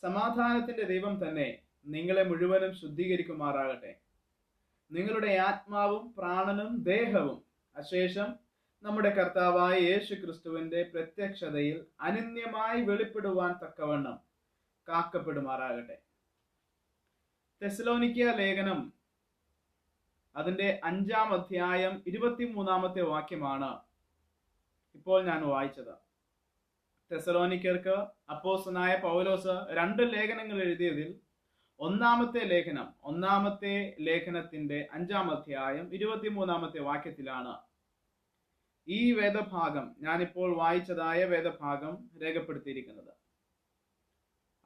സമാധാനത്തിന്റെ ദൈവം തന്നെ നിങ്ങളെ മുഴുവനും ശുദ്ധീകരിക്കുമാറാകട്ടെ. നിങ്ങളുടെ ആത്മാവും പ്രാണനും ദേഹവും അശേഷം നമ്മുടെ കർത്താവായ യേശു ക്രിസ്തുവിന്റെ പ്രത്യക്ഷതയിൽ അനന്യമായി വെളിപ്പെടുവാൻ തക്കവണ്ണം കാക്കപ്പെടുമാറാകട്ടെ. തെസ്സലോനിക്യ ലേഖനം അതിന്റെ 5-ാം അധ്യായം 23-ാമത്തെ വാക്യമാണ് ഇപ്പോൾ ഞാൻ വായിച്ചത്. തെസ്സലോനിക്കർക്ക് അപ്പോസ്തലനായ പൗലോസ് 2 ലേഖനങ്ങൾ എഴുതിയതിൽ ഒന്നാമത്തെ ലേഖനത്തിന്റെ 5-ാം അധ്യായം 23-ാമത്തെ വാക്യത്തിലാണ് ഈ വേദഭാഗം, ഞാനിപ്പോൾ വായിച്ചതായ വേദഭാഗം രേഖപ്പെടുത്തിയിരിക്കുന്നത്.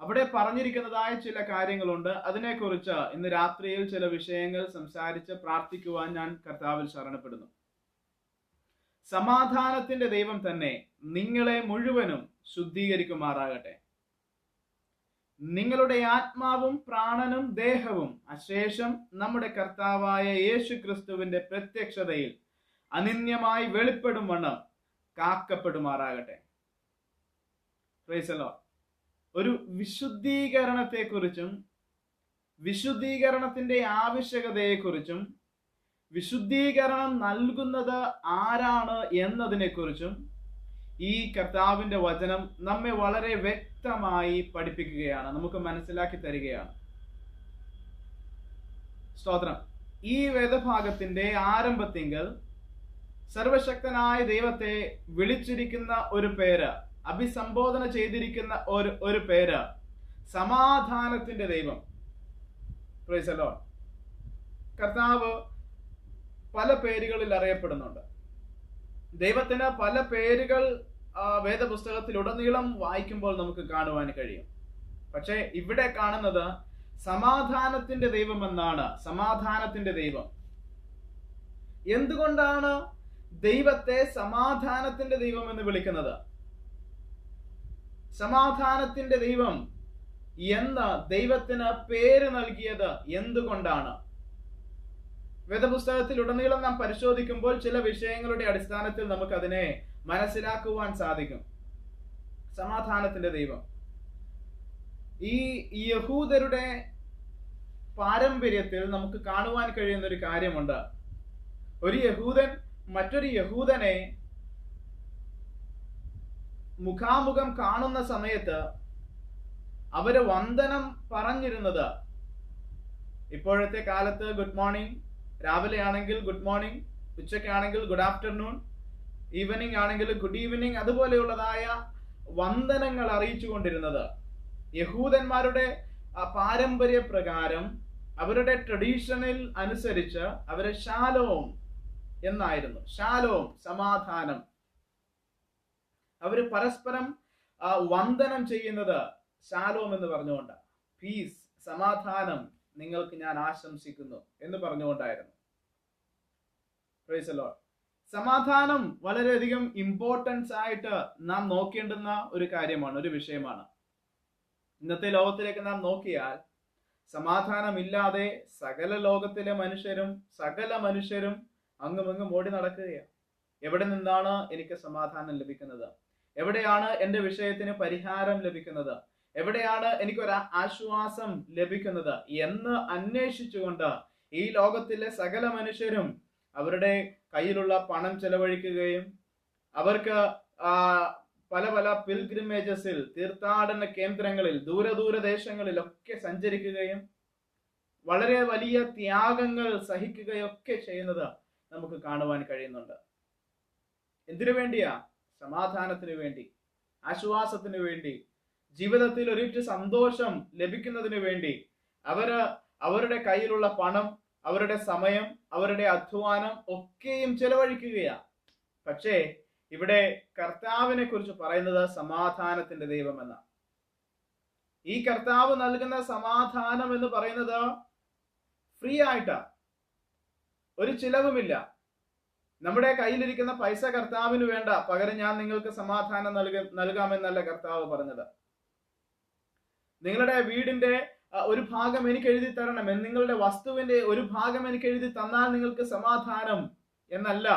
അവിടെ പറഞ്ഞിരിക്കുന്നതായ ചില കാര്യങ്ങളുണ്ട്. അതിനെക്കുറിച്ച് ഇന്ന് രാത്രിയിൽ ചില വിഷയങ്ങൾ സംസാരിച്ച് പ്രാർത്ഥിക്കുവാൻ ഞാൻ കർത്താവിൽ ശരണപ്പെടുന്നു. സമാധാനത്തിന്റെ ദൈവം തന്നെ നിങ്ങളെ മുഴുവനും ശുദ്ധീകരിക്കുമാറാകട്ടെ. നിങ്ങളുടെ ആത്മാവും പ്രാണനും ദേഹവും അശേഷം നമ്മുടെ കർത്താവായ യേശു ക്രിസ്തുവിന്റെ പ്രത്യക്ഷതയിൽ അനന്യമായി വെളിപ്പെടും വണ്ണം കാക്കപ്പെടുമാറാകട്ടെ. Praise the lord. ഒരു വിശുദ്ധീകരണത്തെക്കുറിച്ചും വിശുദ്ധീകരണത്തിന്റെ ആവശ്യകതയെക്കുറിച്ചും വിശുദ്ധീകരണം നൽകുന്നത് ആരാണ് എന്നതിനെക്കുറിച്ചും ഈ കർത്താവിന്റെ വചനം നമ്മെ വളരെ വ്യക്തമായി പഠിപ്പിക്കുകയാണ്, നമുക്ക് മനസ്സിലാക്കി തരികയാണ്. സ്തോത്രം. ഈ വേദഭാഗത്തിന്റെ ആരംഭത്തിങ്കൽ സർവശക്തനായ ദൈവത്തെ വിളിച്ചിരിക്കുന്ന ഒരു പേര്, അഭിസംബോധന ചെയ്തിരിക്കുന്ന ഒരു പേര് സമാധാനത്തിന്റെ ദൈവം. Price the Lord. കർത്താവ് പല പേരുകളിൽ അറിയപ്പെടുന്നുണ്ട്. ദൈവത്തിന് പല പേരുകൾ വേദപുസ്തകത്തിൽ ഉടനീളം വായിക്കുമ്പോൾ നമുക്ക് കാണുവാൻ കഴിയും. പക്ഷെ ഇവിടെ കാണുന്നത് സമാധാനത്തിന്റെ ദൈവം എന്നാണ്. സമാധാനത്തിന്റെ ദൈവം. എന്തുകൊണ്ടാണ് ദൈവത്തെ സമാധാനത്തിന്റെ ദൈവം എന്ന് വിളിക്കുന്നത്? സമാധാനത്തിന്റെ ദൈവം എന്ന് ദൈവത്തിന് പേര് നൽകിയത് എന്തുകൊണ്ടാണ്? വേദപുസ്തകത്തിൽ ഉടനീളം നാം പരിശോധിക്കുമ്പോൾ ചില വിഷയങ്ങളുടെ അടിസ്ഥാനത്തിൽ നമുക്ക് അതിനെ മനസ്സിലാക്കുവാൻ സാധിക്കും. സമാധാനത്തിന്റെ ദൈവം ഈ യഹൂദരുടെ പാരമ്പര്യത്തിൽ നമുക്ക് കാണുവാൻ കഴിയുന്ന ഒരു കാര്യമുണ്ട്. ഒരു യഹൂദൻ മറ്റൊരു യഹൂദനെ മുഖാമുഖം കാണുന്ന സമയത്ത് അവര് വന്ദനം പറഞ്ഞിരുന്നത്, ഇപ്പോഴത്തെ കാലത്ത് ഗുഡ് മോർണിംഗ്, രാവിലെ ആണെങ്കിൽ ഗുഡ് മോർണിംഗ്, ഉച്ചയ്ക്കാണെങ്കിൽ ഗുഡ് ആഫ്റ്റർനൂൺ, ഈവനിങ് ആണെങ്കിൽ ഗുഡ് ഈവനിങ്, അതുപോലെയുള്ളതായ വന്ദനങ്ങൾ അറിയിച്ചു കൊണ്ടിരുന്നത് യഹൂദന്മാരുടെ പാരമ്പര്യ പ്രകാരം അവരുടെ ട്രഡീഷനിൽ അനുസരിച്ച് അവര് ഷാലോം എന്നായിരുന്നു. ഷാലോം, സമാധാനം. അവര് പരസ്പരം വന്ദനം ചെയ്യുന്നത് ഷാലോം എന്ന് പറഞ്ഞുകൊണ്ട്, പീസ്, സമാധാനം നിങ്ങൾക്ക് ഞാൻ ആശംസിക്കുന്നു എന്ന് പറഞ്ഞുകൊണ്ടായിരുന്നു. Price the Lord. സമാധാനം വളരെയധികം ഇമ്പോർട്ടൻസ് ആയിട്ട് നാം നോക്കേണ്ടുന്ന ഒരു കാര്യമാണ്, ഒരു വിഷയമാണ്. ഇന്നത്തെ ലോകത്തിലേക്ക് നാം നോക്കിയാൽ സമാധാനമില്ലാതെ സകല മനുഷ്യരും അങ്ങുമിങ്ങും ഓടി നടക്കുകയാണ്. എവിടെ നിന്നാണ് എനിക്ക് സമാധാനം ലഭിക്കുന്നത്? എവിടെയാണ് എൻ്റെ വിഷയത്തിന് പരിഹാരം ലഭിക്കുന്നത്? എവിടെയാണ് എനിക്കൊരു ആശ്വാസം ലഭിക്കുന്നത് എന്ന് അന്വേഷിച്ചുകൊണ്ട് ഈ ലോകത്തിലെ സകല മനുഷ്യരും അവരുടെ കയ്യിലുള്ള പണം ചെലവഴിക്കുകയും അവർക്ക് പല പല പിൽഗ്രിമേജസിൽ, തീർത്ഥാടന കേന്ദ്രങ്ങളിൽ, ദൂര ദേശങ്ങളിലൊക്കെ സഞ്ചരിക്കുകയും വളരെ വലിയ ത്യാഗങ്ങൾ സഹിക്കുകയൊക്കെ ചെയ്യുന്നത് നമുക്ക് കാണുവാൻ കഴിയുന്നുണ്ട്. എന്തിനു വേണ്ടിയാ? സമാധാനത്തിന് വേണ്ടി, ആശ്വാസത്തിന് വേണ്ടി, ജീവിതത്തിൽ ഒരിറ്റ് സന്തോഷം ലഭിക്കുന്നതിന് വേണ്ടി അവരുടെ കയ്യിലുള്ള പണം, അവരുടെ സമയം, അവരുടെ അധ്വാനം ഒക്കെയും ചെലവഴിക്കുകയാ. പക്ഷേ ഇവിടെ കർത്താവിനെ കുറിച്ച് പറയുന്നത് സമാധാനത്തിന്റെ ദൈവം എന്ന. ഈ കർത്താവ് നൽകുന്ന സമാധാനം എന്ന് പറയുന്നത് ഫ്രീ ആയിട്ടാ, ഒരു ചിലവുമില്ല. നമ്മുടെ കയ്യിലിരിക്കുന്ന പൈസ കർത്താവിന് വേണ്ട, പകരം ഞാൻ നിങ്ങൾക്ക് സമാധാനം നൽകാമെന്നല്ല കർത്താവ് പറഞ്ഞത്. നിങ്ങളുടെ വീടിന്റെ ഒരു ഭാഗം എനിക്ക് എഴുതി തരണം, നിങ്ങളുടെ വസ്തുവിന്റെ ഒരു ഭാഗം എനിക്ക് എഴുതി തന്നാൽ നിങ്ങൾക്ക് സമാധാനം എന്നല്ല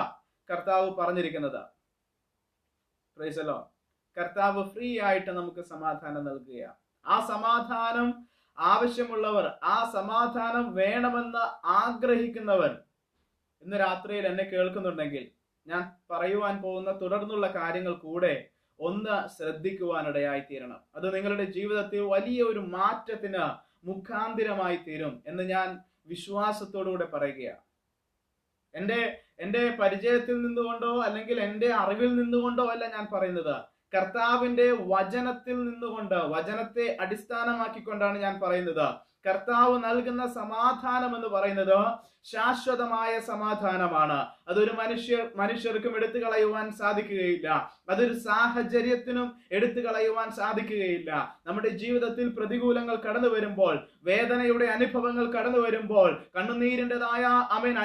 കർത്താവ് പറഞ്ഞിരിക്കുന്നത്. Price the Lord. കർത്താവ് ഫ്രീ ആയിട്ട് നമുക്ക് സമാധാനം നൽകുക. ആ സമാധാനം ആവശ്യമുള്ളവർ, ആ സമാധാനം വേണമെന്ന് ആഗ്രഹിക്കുന്നവർ ഇന്ന് രാത്രിയിൽ എന്നെ കേൾക്കുന്നുണ്ടെങ്കിൽ ഞാൻ പറയുവാൻ പോകുന്ന തുടർന്നുള്ള കാര്യങ്ങൾ കൂടെ ഒന്ന് ശ്രദ്ധിക്കുവാനിടയായി തീരണം. അത് നിങ്ങളുടെ ജീവിതത്തിൽ വലിയ ഒരു മാറ്റത്തിന് മുഖാന്തിരമായി തീരും എന്ന് ഞാൻ വിശ്വാസത്തോടുകൂടെ പറയുകയാണ്. എന്റെ പരിചയത്തിൽ നിന്നുകൊണ്ടോ അല്ലെങ്കിൽ എന്റെ അറിവിൽ നിന്നുകൊണ്ടോ അല്ല ഞാൻ പറയുന്നത്. കർത്താവിന്റെ വചനത്തിൽ നിന്നുകൊണ്ട്, വചനത്തെ അടിസ്ഥാനമാക്കിക്കൊണ്ടാണ് ഞാൻ പറയുന്നത്. കർത്താവ് നൽകുന്ന സമാധാനം എന്ന് പറയുന്നത് ശാശ്വതമായ സമാധാനമാണ്. അതൊരു മനുഷ്യർക്കും എടുത്തു കളയുവാൻ സാധിക്കുകയില്ല. അതൊരു സാഹചര്യത്തിനും എടുത്തു കളയുവാൻ സാധിക്കുകയില്ല. നമ്മുടെ ജീവിതത്തിൽ പ്രതികൂലങ്ങൾ കടന്നു വരുമ്പോൾ, വേദനയുടെ അനുഭവങ്ങൾ കടന്നു വരുമ്പോൾ, കണ്ണുനീരിൻ്റെതായ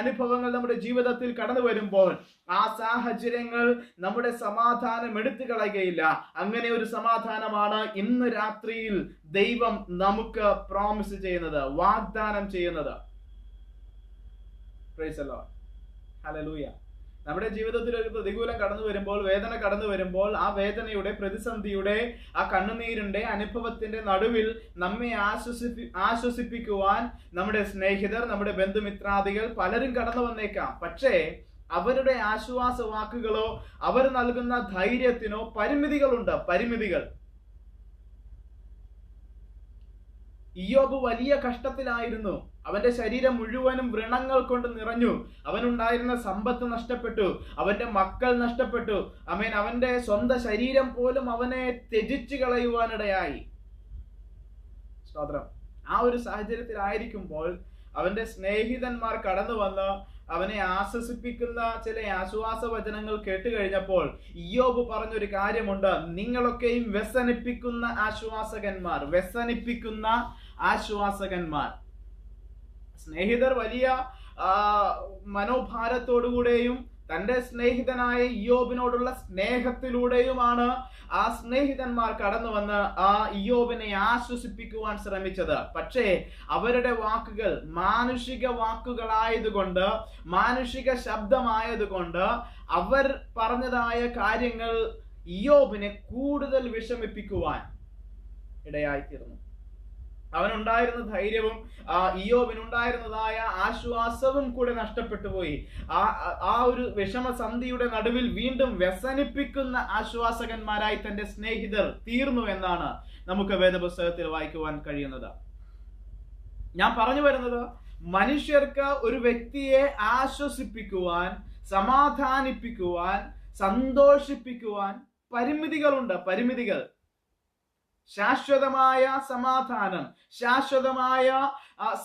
അനുഭവങ്ങൾ നമ്മുടെ ജീവിതത്തിൽ കടന്നു വരുമ്പോൾ, ആ സാഹചര്യങ്ങൾ നമ്മുടെ സമാധാനം എടുത്തു കളയുകയില്ല. അങ്ങനെ ഒരു സമാധാനമാണ് ഇന്ന് രാത്രിയിൽ ദൈവം നമുക്ക് പ്രോമിസ് ചെയ്യുന്നത്, വാഗ്ദാനം ചെയ്യുന്നത്. പ്രൈസ് ദി ലോർഡ്, ഹല്ലേലൂയ. നമ്മുടെ ജീവിതത്തിൽ ഒരു പ്രതികൂലം കടന്നു വരുമ്പോൾ, വേദന കടന്നു വരുമ്പോൾ, ആ വേദനയുടെ, പ്രതിസന്ധിയുടെ, ആ കണ്ണുനീരിന്റെ അനുഭവത്തിന്റെ നടുവിൽ നമ്മെ ആശ്വസിപ്പിക്കുവാൻ നമ്മുടെ സ്നേഹിതർ, നമ്മുടെ ബന്ധുമിത്രാദികൾ പലരും കടന്നു വന്നേക്കാം. പക്ഷേ അവരുടെ ആശ്വാസ വാക്കുകളോ അവർ നൽകുന്ന ധൈര്യത്തിനോ പരിമിതികളുണ്ട്, പരിമിതികൾ. ഇയ്യോബ് വലിയ കഷ്ടത്തിലായിരുന്നു. അവന്റെ ശരീരം മുഴുവനും വ്രണങ്ങൾ കൊണ്ട് നിറഞ്ഞു. അവനുണ്ടായിരുന്ന സമ്പത്ത് നഷ്ടപ്പെട്ടു, അവന്റെ മക്കൾ നഷ്ടപ്പെട്ടു. അവന്റെ സ്വന്തം ശരീരം പോലും അവനെ ത്യജിച്ചു കളയുവാനിടയായി. സ്തോത്രം. ആ ഒരു സാഹചര്യത്തിലായിരിക്കുമ്പോൾ അവന്റെ സ്നേഹിതന്മാർ കടന്നു വന്ന് അവനെ ആശ്വസിപ്പിക്കുന്ന ചില ആശ്വാസ വചനങ്ങൾ കേട്ടുകഴിഞ്ഞപ്പോൾ ഇയ്യോബ് പറഞ്ഞൊരു കാര്യമുണ്ട്: നിങ്ങളൊക്കെയും വ്യസനിപ്പിക്കുന്ന ആശ്വാസകന്മാർ, വ്യസനിപ്പിക്കുന്ന ആശ്വാസകന്മാർ. സ്നേഹിതർ വലിയ മനോഭാരത്തോടുകൂടെയും തന്റെ സ്നേഹിതനായ ഇയ്യോബിനോടുള്ള സ്നേഹത്തിലൂടെയുമാണ് ആ സ്നേഹിതന്മാർ കടന്നു വന്ന് ആ ഇയ്യോബിനെ ആശ്വസിപ്പിക്കുവാൻ ശ്രമിച്ചത്. പക്ഷേ അവരുടെ വാക്കുകൾ മാനുഷിക വാക്കുകളായതുകൊണ്ട്, മാനുഷിക ശബ്ദമായതുകൊണ്ട് അവർ പറഞ്ഞതായ കാര്യങ്ങൾ ഇയ്യോബിനെ കൂടുതൽ വിഷമിപ്പിക്കുവാൻ ഇടയായിത്തീർന്നു. അവനുണ്ടായിരുന്ന ധൈര്യവും ഇയ്യോബിനുണ്ടായിരുന്നതായ ആശ്വാസവും കൂടെ നഷ്ടപ്പെട്ടു പോയി. ആ ഒരു വിഷമസന്ധിയുടെ നടുവിൽ വീണ്ടും വ്യസനിപ്പിക്കുന്ന ആശ്വാസകന്മാരായി തന്റെ സ്നേഹിതർ തീർന്നു എന്നാണ് നമുക്ക് വേദപുസ്തകത്തിൽ വായിക്കുവാൻ കഴിയുന്നത്. ഞാൻ പറഞ്ഞു വരുന്നത്, മനുഷ്യർക്ക് ഒരു വ്യക്തിയെ ആശ്വസിപ്പിക്കുവാൻ, സമാധാനിപ്പിക്കുവാൻ, സന്തോഷിപ്പിക്കുവാൻ പരിമിതികളുണ്ട്, പരിമിതികൾ. ശാശ്വതമായ സമാധാനം, ശാശ്വതമായ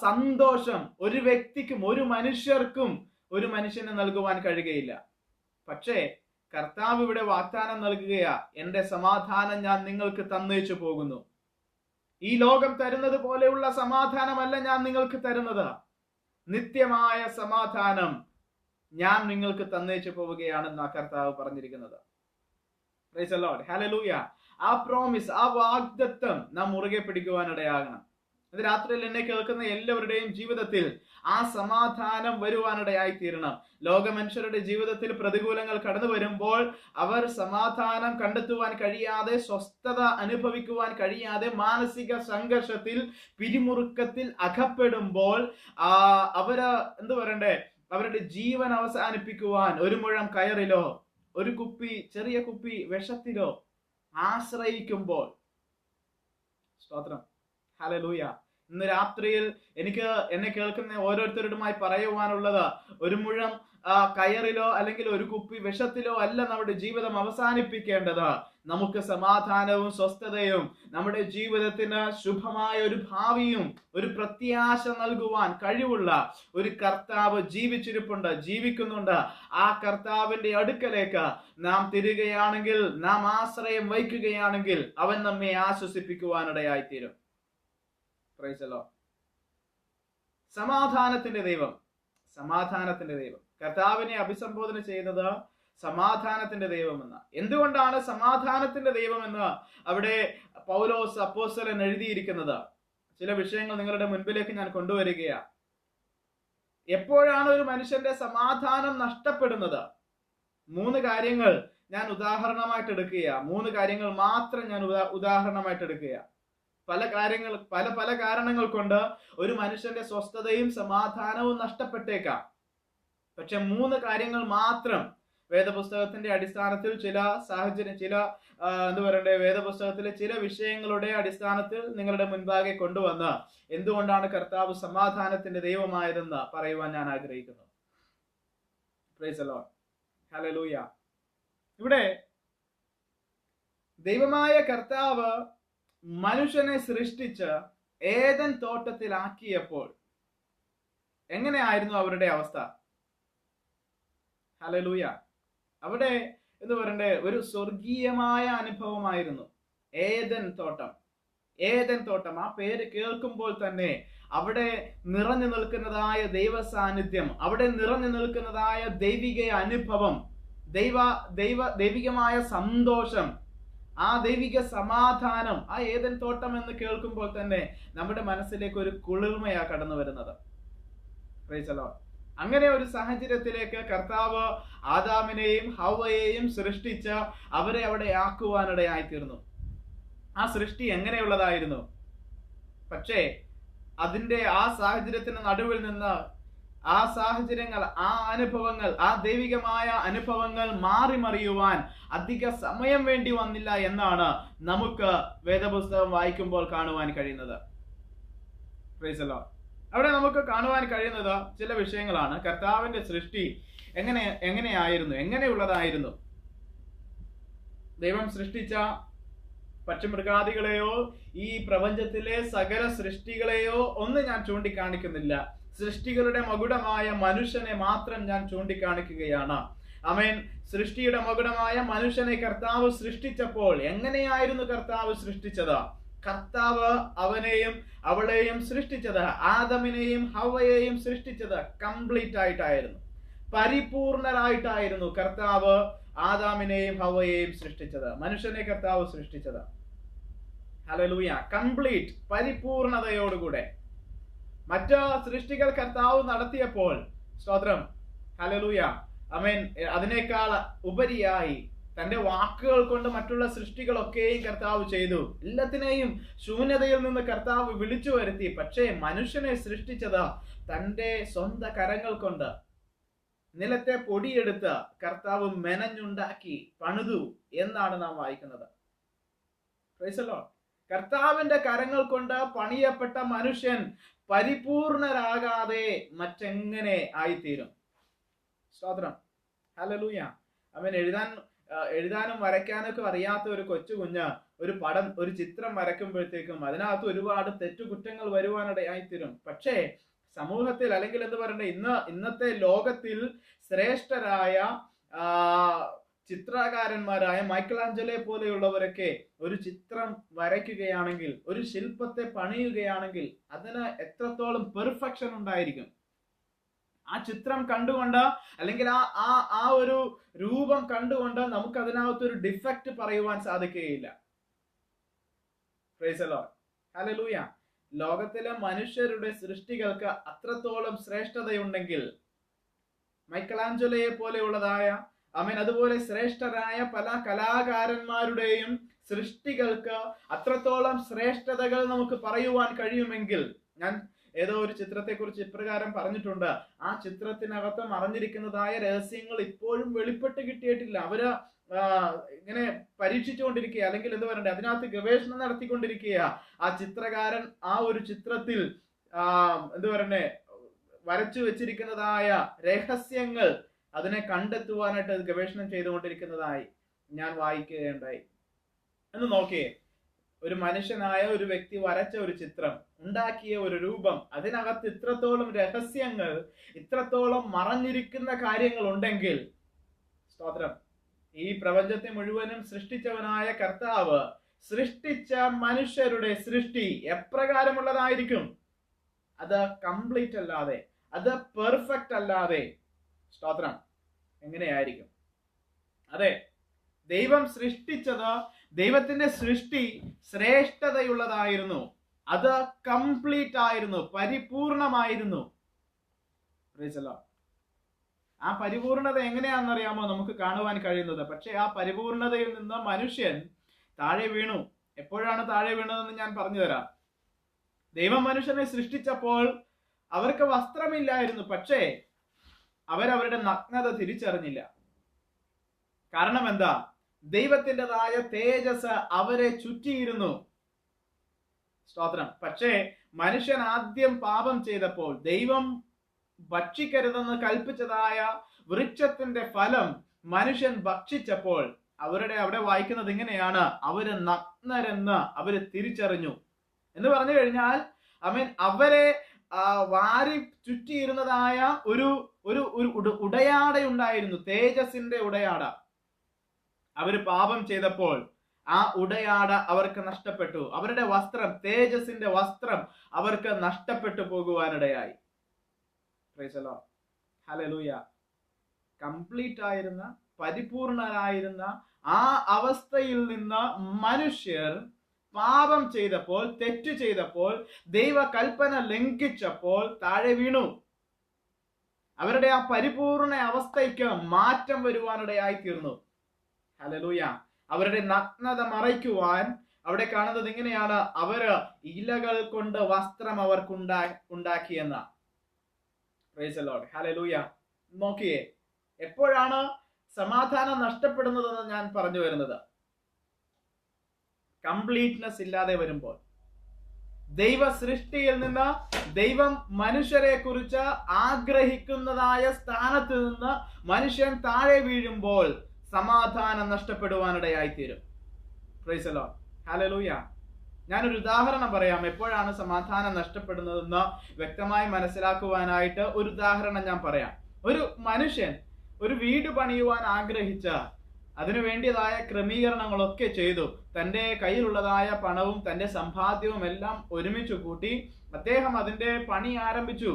സന്തോഷം ഒരു വ്യക്തിക്കും, ഒരു മനുഷ്യർക്കും, ഒരു മനുഷ്യന് നൽകുവാൻ കഴിയുകയില്ല. പക്ഷേ കർത്താവ് ഇവിടെ വാഗ്ദാനം നൽകുകയാ: എന്റെ സമാധാനം ഞാൻ നിങ്ങൾക്ക് തന്നേച്ചു പോകുന്നു. ഈ ലോകം തരുന്നത് പോലെയുള്ള സമാധാനമല്ല ഞാൻ നിങ്ങൾക്ക് തരുന്നത്. നിത്യമായ സമാധാനം ഞാൻ നിങ്ങൾക്ക് തന്നേച്ചു പോവുകയാണെന്ന് കർത്താവ് പറഞ്ഞിരിക്കുന്നത്. Price the lord, hallelujah. ആ പ്രോമിസ്, ആ വാഗ്ദത്തം നാം മുറുകെ പിടിക്കുവാനിടയാകണം. ഇത് രാത്രിയിൽ എന്നെ കേൾക്കുന്ന എല്ലാവരുടെയും ജീവിതത്തിൽ ആ സമാധാനം വരുവാനിടയായി തീരണം. ലോകമനുഷ്യരുടെ ജീവിതത്തിൽ പ്രതികൂലങ്ങൾ കടന്നു വരുമ്പോൾ അവർ സമാധാനം കണ്ടെത്തുവാൻ കഴിയാതെ, സ്വസ്ഥത അനുഭവിക്കുവാൻ കഴിയാതെ, മാനസിക സംഘർഷത്തിൽ, പിരിമുറുക്കത്തിൽ അകപ്പെടുമ്പോൾ അവരുടെ ജീവൻ അവസാനിപ്പിക്കുവാൻ ഒരു മുഴം കയറിലോ ഒരു ചെറിയ കുപ്പി വിഷത്തിലോ ആശ്രയിക്കുമ്പോൾ, സ്തോത്രം, ഹല്ലേലൂയ, ഇന്ന് രാത്രിയിൽ എന്നെ കേൾക്കുന്ന ഓരോരുത്തരുമായി പറയുവാനുള്ളത്, ഒരു മുഴം കയറിലോ അല്ലെങ്കിൽ ഒരു കുപ്പി വിഷത്തിലോ അല്ല നമ്മുടെ ജീവിതം അവസാനിപ്പിക്കേണ്ടത്. നമുക്ക് സമാധാനവും സ്വസ്ഥതയും, നമ്മുടെ ജീവിതത്തിന് ശുഭമായ ഒരു ഭാവിയും ഒരു പ്രത്യാശ നൽകുവാൻ കഴിവുള്ള ഒരു കർത്താവ് ജീവിച്ചിരിപ്പുണ്ട്, ജീവിക്കുന്നുണ്ട്. ആ കർത്താവിന്റെ അടുക്കലേക്ക് നാം തിരികെയാണെങ്കിൽ, നാം ആശ്രയം വയ്ക്കുകയാണെങ്കിൽ, അവൻ നമ്മെ ആശ്വസിപ്പിക്കുവാനിടയായിത്തീരും. Price the Lord. സമാധാനത്തിന്റെ ദൈവം, സമാധാനത്തിന്റെ ദൈവം. കർത്താവിനെ അഭിസംബോധന ചെയ്യുന്നത് സമാധാനത്തിന്റെ ദൈവമെന്ന്. എന്തുകൊണ്ടാണ് സമാധാനത്തിന്റെ ദൈവമെന്ന് അവിടെ പൗലോസ് അപ്പോസ്തലൻ എഴുതിയിരിക്കുന്നത്? ചില വിഷയങ്ങൾ നിങ്ങളുടെ മുൻപിലേക്ക് ഞാൻ കൊണ്ടുവരികയാണ്. എപ്പോഴാണ് ഒരു മനുഷ്യന്റെ സമാധാനം നഷ്ടപ്പെടുന്നത്? 3 കാര്യങ്ങൾ ഞാൻ ഉദാഹരണമായിട്ട് എടുക്കുക. 3 കാര്യങ്ങൾ മാത്രം ഞാൻ ഉദാഹരണമായിട്ട് എടുക്കുക. പല പല കാരണങ്ങൾ കൊണ്ട് ഒരു മനുഷ്യന്റെ സ്വസ്ഥതയും സമാധാനവും നഷ്ടപ്പെട്ടേക്കാം. പക്ഷെ 3 കാര്യങ്ങൾ മാത്രം വേദപുസ്തകത്തിന്റെ അടിസ്ഥാനത്തിൽ വേദപുസ്തകത്തിലെ ചില വിഷയങ്ങളുടെ അടിസ്ഥാനത്തിൽ നിങ്ങളുടെ മുൻപാകെ കൊണ്ടുവന്ന് എന്തുകൊണ്ടാണ് കർത്താവ് സമാധാനത്തിന്റെ ദൈവമായതെന്ന് പറയുവാൻ ഞാൻ ആഗ്രഹിക്കുന്നു. Price the lord. ഹല്ലേലൂയ. ഇവിടെ ദൈവമായ കർത്താവ് മനുഷ്യനെ സൃഷ്ടിച്ച് ഏദൻ തോട്ടത്തിലാക്കിയപ്പോൾ എങ്ങനെയായിരുന്നു അവരുടെ അവസ്ഥ? ഹല്ലേലൂയ. അവിടെ ഒരു സ്വർഗീയമായ അനുഭവമായിരുന്നു ഏദൻ തോട്ടം. ഏദൻ തോട്ടം, ആ പേര് കേൾക്കുമ്പോൾ തന്നെ അവിടെ നിറഞ്ഞു നിൽക്കുന്നതായ ദൈവ സാന്നിധ്യം, അവിടെ നിറഞ്ഞു നിൽക്കുന്നതായ ദൈവിക അനുഭവം, ദൈവികമായ സന്തോഷം, ആ ദൈവിക സമാധാനം, ആ ഏദൻ തോട്ടം എന്ന് കേൾക്കുമ്പോൾ തന്നെ നമ്മുടെ മനസ്സിലേക്ക് ഒരു കുളിർമയാ കടന്നു വരുന്നത്. Price the Lord. അങ്ങനെ ഒരു സാഹചര്യത്തിലേക്ക് കർത്താവ് ആദാമിനെയും ഹവ്വയെയും സൃഷ്ടിച്ച് അവരെ അവിടെ ആക്കുവാനിടയായിത്തീർന്നു. ആ സൃഷ്ടി എങ്ങനെയുള്ളതായിരുന്നു? പക്ഷേ അതിന്റെ ആ സാഹചര്യത്തിന് നടുവിൽ നിന്ന് ആ സാഹചര്യങ്ങൾ, ആ അനുഭവങ്ങൾ, ആ ദൈവികമായ അനുഭവങ്ങൾ മാറി മറിയുവാൻ അധിക സമയം വേണ്ടി വന്നില്ല എന്നാണ് നമുക്ക് വേദപുസ്തകം വായിക്കുമ്പോൾ കാണുവാൻ കഴിയുന്നത്. Price the Lord. അവിടെ നമുക്ക് കാണുവാൻ കഴിയുന്നത് ചില വിഷയങ്ങളാണ്. കർത്താവിന്റെ സൃഷ്ടി എങ്ങനെയുള്ളതായിരുന്നു? ദൈവം സൃഷ്ടിച്ച പക്ഷിമൃഗാദികളെയോ ഈ പ്രപഞ്ചത്തിലെ സകല സൃഷ്ടികളെയോ ഒന്നും ഞാൻ ചൂണ്ടിക്കാണിക്കുന്നില്ല. സൃഷ്ടികളുടെ മകുടമായ മനുഷ്യനെ മാത്രം ഞാൻ ചൂണ്ടിക്കാണിക്കുകയാണ്. ആമേൻ. സൃഷ്ടിയുടെ മകുടമായ മനുഷ്യനെ കർത്താവ് സൃഷ്ടിച്ചപ്പോൾ എങ്ങനെയായിരുന്നു കർത്താവ് സൃഷ്ടിച്ചത്? കർത്താവ് അവനെയും അവളെയും സൃഷ്ടിച്ചത്, ആദമിനെയും ഹവ്വയെയും സൃഷ്ടിച്ചത് കംപ്ലീറ്റ് ആയിട്ടായിരുന്നു, പരിപൂർണരായിട്ടായിരുന്നു കർത്താവ് ആദാമിനെയും ഹവ്വയെയും സൃഷ്ടിച്ചത്, മനുഷ്യനെ കർത്താവ് സൃഷ്ടിച്ചത്. ഹല്ലേലൂയ. കംപ്ലീറ്റ്, പരിപൂർണതയോടുകൂടെ. മറ്റ് സൃഷ്ടികൾ കർത്താവ് നടത്തിയപ്പോൾ, സ്തോത്രം, ഹല്ലേലൂയ, ആമേൻ, അതിനേക്കാൾ ഉപരിയായി തന്റെ വാക്കുകൾ കൊണ്ട് മറ്റുള്ള സൃഷ്ടികളൊക്കെയും കർത്താവ് ചെയ്തു. എല്ലാത്തിനെയും ശൂന്യതയിൽ നിന്ന് കർത്താവ് വിളിച്ചു വരുത്തി. പക്ഷേ മനുഷ്യനെ സൃഷ്ടിച്ചത് തന്റെ സ്വന്തം കരങ്ങൾ കൊണ്ട്. നിലത്തെ പൊടിയെടുത്ത് കർത്താവ് മെനഞ്ഞുണ്ടാക്കി പണിതു എന്നാണ് നാം വായിക്കുന്നത്. Price the Lord. കർത്താവിന്റെ കരങ്ങൾ കൊണ്ട് പണിയപ്പെട്ട മനുഷ്യൻ പരിപൂർണരാകാതെ മറ്റെങ്ങനെ ആയിത്തീരും? സ്തോത്രം, ഹല്ലേലൂയ. അവൻ എഴുതാനും വരയ്ക്കാനൊക്കെ അറിയാത്ത ഒരു കൊച്ചു കുഞ്ഞ് ഒരു ചിത്രം വരയ്ക്കുമ്പോഴത്തേക്കും അതിനകത്ത് ഒരുപാട് തെറ്റുകുറ്റങ്ങൾ വരുവാനിടയായിത്തീരും. പക്ഷേ സമൂഹത്തിൽ, അല്ലെങ്കിൽ ഇന്നത്തെ ലോകത്തിൽ ശ്രേഷ്ഠരായ ചിത്രകാരന്മാരായ മൈക്കലാഞ്ചലോ പോലെയുള്ളവരൊക്കെ ഒരു ചിത്രം വരയ്ക്കുകയാണെങ്കിൽ, ഒരു ശില്പത്തെ പണിയുകയാണെങ്കിൽ അതിന് എത്രത്തോളം പെർഫെക്ഷൻ ഉണ്ടായിരിക്കും. ആ ചിത്രം കണ്ടുകൊണ്ട്, അല്ലെങ്കിൽ ആ ഒരു രൂപം കണ്ടുകൊണ്ട് നമുക്ക് അതിനകത്ത് ഒരു ഡിഫക്റ്റ് പറയുവാൻ സാധിക്കുകയില്ല. Price the lord. ഹല്ലേലൂയ. ലോകത്തിലെ മനുഷ്യരുടെ സൃഷ്ടികൾക്ക് അത്രത്തോളം ശ്രേഷ്ഠതയുണ്ടെങ്കിൽ മൈക്കലാഞ്ചലോയെ പോലെയുള്ളതായ അതുപോലെ ശ്രേഷ്ഠരായ പല കലാകാരന്മാരുടെയും സൃഷ്ടികൾക്ക് അത്രത്തോളം ശ്രേഷ്ഠതകൾ നമുക്ക് പറയുവാൻ കഴിയുമെങ്കിൽ, ഞാൻ ഏതോ ഒരു ചിത്രത്തെ കുറിച്ച് ഇപ്രകാരം പറഞ്ഞിട്ടുണ്ട്, ആ ചിത്രത്തിനകത്ത് മറഞ്ഞിരിക്കുന്നതായ രഹസ്യങ്ങൾ ഇപ്പോഴും വെളിപ്പെട്ട് കിട്ടിയിട്ടില്ല. അവര് ഇങ്ങനെ പരീക്ഷിച്ചുകൊണ്ടിരിക്കുക, അല്ലെങ്കിൽ അതിനകത്ത് ഗവേഷണം നടത്തിക്കൊണ്ടിരിക്കുക. ആ ചിത്രകാരൻ ആ ഒരു ചിത്രത്തിൽ വരച്ചു വെച്ചിരിക്കുന്നതായ രഹസ്യങ്ങൾ അതിനെ കണ്ടെത്തുവാനായിട്ട് ഗവേഷണം ചെയ്തുകൊണ്ടിരിക്കുന്നതായി ഞാൻ വായിക്കുകയുണ്ടായി. എന്ന് നോക്കിയേ, ഒരു മനുഷ്യനായ ഒരു വ്യക്തി വരച്ച ഒരു ചിത്രം, ഉണ്ടാക്കിയ ഒരു രൂപം, അതിനകത്ത് ഇത്രത്തോളം രഹസ്യങ്ങൾ, ഇത്രത്തോളം മറഞ്ഞിരിക്കുന്ന കാര്യങ്ങൾ ഉണ്ടെങ്കിൽ, സ്തോത്രം, ഈ പ്രപഞ്ചത്തെ മുഴുവനും സൃഷ്ടിച്ചവനായ കർത്താവ് സൃഷ്ടിച്ച മനുഷ്യരുടെ സൃഷ്ടി എപ്രകാരമുള്ളതായിരിക്കും? അത് കംപ്ലീറ്റ് അല്ലാതെ, അത് പെർഫെക്റ്റ് അല്ലാതെ, സ്തോത്രം, എങ്ങനെയായിരിക്കും? അതെ, ദൈവം സൃഷ്ടിച്ചത്, ദൈവത്തിന്റെ സൃഷ്ടി ശ്രേഷ്ഠതയുള്ളതായിരുന്നു, അത് കംപ്ലീറ്റ് ആയിരുന്നു, പരിപൂർണമായിരുന്നു. ആ പരിപൂർണത എങ്ങനെയാണെന്നറിയാമോ നമുക്ക് കാണുവാൻ കഴിയുന്നത്? പക്ഷെ ആ പരിപൂർണതയിൽ നിന്ന് മനുഷ്യൻ താഴെ വീണു. എപ്പോഴാണ് താഴെ വീണതെന്ന് ഞാൻ പറഞ്ഞു തരാം. ദൈവം മനുഷ്യനെ സൃഷ്ടിച്ചപ്പോൾ അവർക്ക് വസ്ത്രമില്ലായിരുന്നു. പക്ഷേ അവരവരുടെ നഗ്നത തിരിച്ചറിഞ്ഞില്ല. കാരണം എന്താ? ദൈവത്തിൻ്റെതായ തേജസ് അവരെ ചുറ്റിയിരുന്നു. സ്തോത്രം. പക്ഷേ മനുഷ്യൻ ആദ്യം പാപം ചെയ്തപ്പോൾ ദൈവം ഭക്ഷിക്കരുതെന്ന് കൽപ്പിച്ചതായ വൃക്ഷത്തിന്റെ ഫലം മനുഷ്യൻ ഭക്ഷിച്ചപ്പോൾ അവിടെ വായിക്കുന്നത് ഇങ്ങനെയാണ്: അവര് നഗ്നരെന്ന് അവര് തിരിച്ചറിഞ്ഞു. എന്ന് പറഞ്ഞു കഴിഞ്ഞാൽ അവരെ വാരി ചുറ്റിയിരുന്നതായ ഒരു ഉടയാടയുണ്ടായിരുന്നു, തേജസിന്റെ ഉടയാട. അവര് പാപം ചെയ്തപ്പോൾ ആ ഉടയാട അവർക്ക് നഷ്ടപ്പെട്ടു. അവരുടെ വസ്ത്രം, തേജസിന്റെ വസ്ത്രം അവർക്ക് നഷ്ടപ്പെട്ടു പോകുവാനിടയായി. Praise the lord. ഹല്ലേലൂയ. കംപ്ലീറ്റ് ആയിരുന്ന, പരിപൂർണരായിരുന്ന ആ അവസ്ഥയിൽ നിന്ന് മനുഷ്യർ പാപം ചെയ്തപ്പോൾ, തെറ്റു ചെയ്തപ്പോൾ, ദൈവ കൽപ്പന ലംഘിച്ചപ്പോൾ താഴെ വീണു. അവരുടെ ആ പരിപൂർണ അവസ്ഥയ്ക്ക് മാറ്റം വരുവാനിടയായി തീർന്നു. ഹല്ലേലൂയ. അവരുടെ നഗ്നത മറയ്ക്കുവാൻ അവിടെ കാണുന്നത് ഇങ്ങനെയാണ്: അവര് ഇലകൾ കൊണ്ട് വസ്ത്രം അവർക്ക് ഉണ്ടാക്കിയെന്ന. Praise the lord. ഹല്ലേലൂയ. നോക്കിയേ, എപ്പോഴാണ് സമാധാനം നഷ്ടപ്പെടുന്നതെന്ന് ഞാൻ പറഞ്ഞു വരുന്നത്? കംപ്ലീറ്റ്നെസ് ഇല്ലാതെ വരുമ്പോൾ, ദൈവ സൃഷ്ടിയിൽ നിന്ന് ദൈവം മനുഷ്യരെ കുറിച്ച് ആഗ്രഹിക്കുന്നതായ സ്ഥാനത്ത് നിന്ന് മനുഷ്യൻ താഴെ വീഴുമ്പോൾ സമാധാനം നഷ്ടപ്പെടുവാനിടയായിത്തീരും. Praise the lord. ഹല്ലേലൂയ. ഞാനൊരു ഉദാഹരണം പറയാം. എപ്പോഴാണ് സമാധാനം നഷ്ടപ്പെടുന്നതെന്ന് വ്യക്തമായി മനസ്സിലാക്കുവാനായിട്ട് ഒരു ഉദാഹരണം ഞാൻ പറയാം. ഒരു മനുഷ്യൻ ഒരു വീട് പണിയുവാൻ ആഗ്രഹിച്ച, അതിനു വേണ്ടിയതായ ക്രമീകരണങ്ങളൊക്കെ ചെയ്തു. തൻ്റെ കയ്യിലുള്ളതായ പണവും തൻ്റെ സമ്പാദ്യവും എല്ലാം ഒരുമിച്ച് കൂട്ടി അദ്ദേഹം അതിൻ്റെ പണി ആരംഭിച്ചു.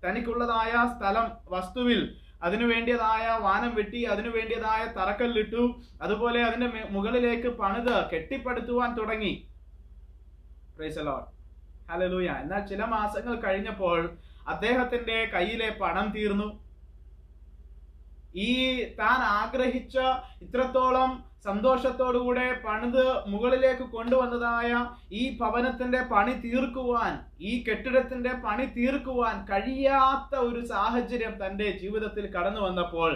തനിക്കുള്ളതായ സ്ഥലം, വസ്തുവിൽ അതിനു വേണ്ടിയതായ വാനം വെട്ടി, അതിനു വേണ്ടിയതായ തറക്കല്ലിട്ടു. അതുപോലെ അതിന്റെ മുകളിലേക്ക് പണിത് കെട്ടിപ്പടുത്തുവാൻ തുടങ്ങി. Price the lord. ഹല്ലേലൂയ. എന്നാൽ ചില മാസങ്ങൾ കഴിഞ്ഞപ്പോൾ അദ്ദേഹത്തിന്റെ കയ്യിലെ പണം തീർന്നു. ഈ താൻ ആഗ്രഹിച്ച ഇത്രത്തോളം സന്തോഷത്തോടുകൂടെ പണിത് മുകളിലേക്ക് കൊണ്ടുവന്നതായ ഈ ഭവനത്തിന്റെ പണി തീർക്കുവാൻ, ഈ കെട്ടിടത്തിന്റെ പണി തീർക്കുവാൻ കഴിയാത്ത ഒരു സാഹചര്യം തന്റെ ജീവിതത്തിൽ കടന്നു വന്നപ്പോൾ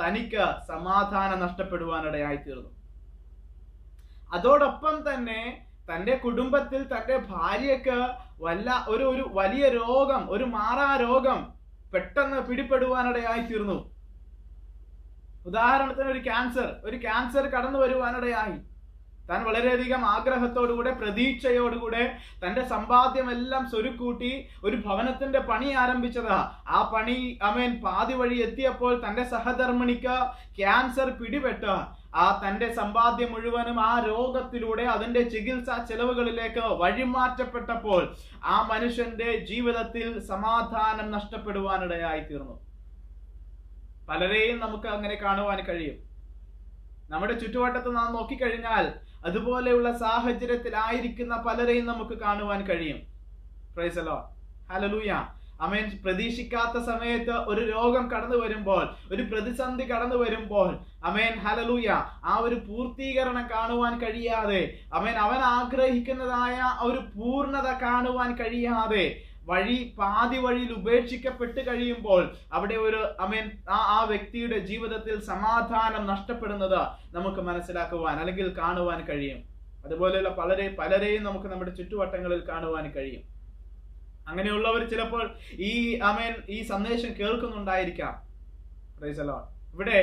തനിക്ക് സമാധാനം നഷ്ടപ്പെടുവാനിടയായി തീർന്നു. അതോടൊപ്പം തന്നെ തന്റെ കുടുംബത്തിൽ തന്റെ ഭാര്യയ്ക്ക് ഒരു വലിയ രോഗം, ഒരു മാറാ രോഗം പെട്ടെന്ന് പിടിപ്പെടുവാനിടയായി തീർന്നു. ഉദാഹരണത്തിന് ഒരു ക്യാൻസർ കടന്നു വരുവാനിടയായി. താൻ വളരെയധികം ആഗ്രഹത്തോടുകൂടെ, പ്രതീക്ഷയോടുകൂടെ തന്റെ സമ്പാദ്യമെല്ലാം സ്വരുക്കൂട്ടി ഒരു ഭവനത്തിന്റെ പണി ആരംഭിച്ചതാ. ആ പണി പാതി വഴി എത്തിയപ്പോൾ തന്റെ സഹധർമ്മിണിക്ക് ക്യാൻസർ പിടിപെട്ട് ആ തന്റെ സമ്പാദ്യം മുഴുവനും ആ രോഗത്തിലൂടെ അതിന്റെ ചികിത്സാ ചെലവുകളിലേക്ക് വഴിമാറ്റപ്പെട്ടപ്പോൾ ആ മനുഷ്യന്റെ ജീവിതത്തിൽ സമാധാനം നഷ്ടപ്പെടുവാനിടയായി തീർന്നു. പലരെയും നമുക്ക് അങ്ങനെ കാണുവാൻ കഴിയും. നമ്മുടെ ചുറ്റുവട്ടത്ത് നാം നോക്കിക്കഴിഞ്ഞാൽ അതുപോലെയുള്ള സാഹചര്യത്തിലായിരിക്കുന്ന പലരെയും നമുക്ക് കാണുവാൻ കഴിയും. Price the lord. ഹല്ലേലൂയ. ആമേൻ. പ്രതീക്ഷിക്കാത്ത സമയത്ത് ഒരു രോഗം കടന്നു വരുമ്പോൾ, ഒരു പ്രതിസന്ധി കടന്നു വരുമ്പോൾ, ആമേൻ, ഹല്ലേലൂയ, ആ ഒരു പൂർത്തീകരണം കാണുവാൻ കഴിയാതെ, ആമേൻ, അവൻ ആഗ്രഹിക്കുന്നതായ ഒരു പൂർണ്ണത കാണുവാൻ കഴിയാതെ പാതി വഴിയിൽ ഉപേക്ഷിക്കപ്പെട്ട് കഴിയുമ്പോൾ അവിടെ ഒരു ആ വ്യക്തിയുടെ ജീവിതത്തിൽ സമാധാനം നഷ്ടപ്പെടുന്നത് നമുക്ക് മനസ്സിലാക്കുവാൻ അല്ലെങ്കിൽ കാണുവാൻ കഴിയും. അതുപോലെയുള്ള പലരെയും നമുക്ക് നമ്മുടെ ചുറ്റുവട്ടങ്ങളിൽ കാണുവാൻ കഴിയും. അങ്ങനെയുള്ളവർ ചിലപ്പോൾ ഈ സന്ദേശം കേൾക്കുന്നുണ്ടായിരിക്കാം. Price the Lord. ഇവിടെ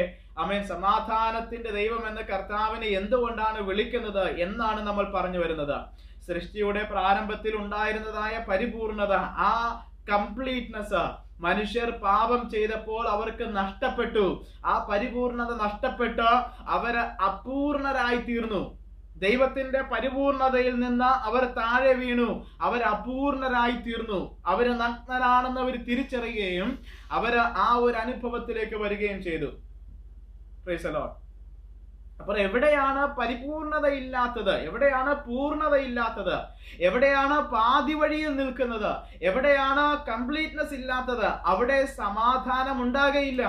സമാധാനത്തിന്റെ ദൈവം എന്ന കർത്താവിനെ എന്തുകൊണ്ടാണ് വിളിക്കുന്നത് എന്നാണ് നമ്മൾ പറഞ്ഞു വരുന്നത്. സൃഷ്ടിയുടെ പ്രാരംഭത്തിൽ ഉണ്ടായിരുന്നതായ പരിപൂർണത, ആ കംപ്ലീറ്റ്നെസ് മനുഷ്യർ പാപം ചെയ്തപ്പോൾ അവർക്ക് നഷ്ടപ്പെട്ടു. ആ പരിപൂർണത നഷ്ടപ്പെട്ട് അവര് അപൂർണരായി തീർന്നു. ദൈവത്തിന്റെ പരിപൂർണതയിൽ നിന്ന് അവർ താഴെ വീണു. അവർ അപൂർണരായി തീർന്നു. അവര് നഗ്നരാണെന്ന് അവർ തിരിച്ചറിയുകയും അവര് ആ ഒരു അനുഭവത്തിലേക്ക് വരികയും ചെയ്തു. Price the Lord. അപ്പോൾ എവിടെയാണ് പരിപൂർണതയില്ലാത്തത്? എവിടെയാണ് പൂർണ്ണതയില്ലാത്തത്? എവിടെയാണ് പാതി വഴിയിൽ നിൽക്കുന്നത്? എവിടെയാണ് കംപ്ലീറ്റ്നെസ് ഇല്ലാത്തത്? അവിടെ സമാധാനം ഉണ്ടാകുകയില്ല.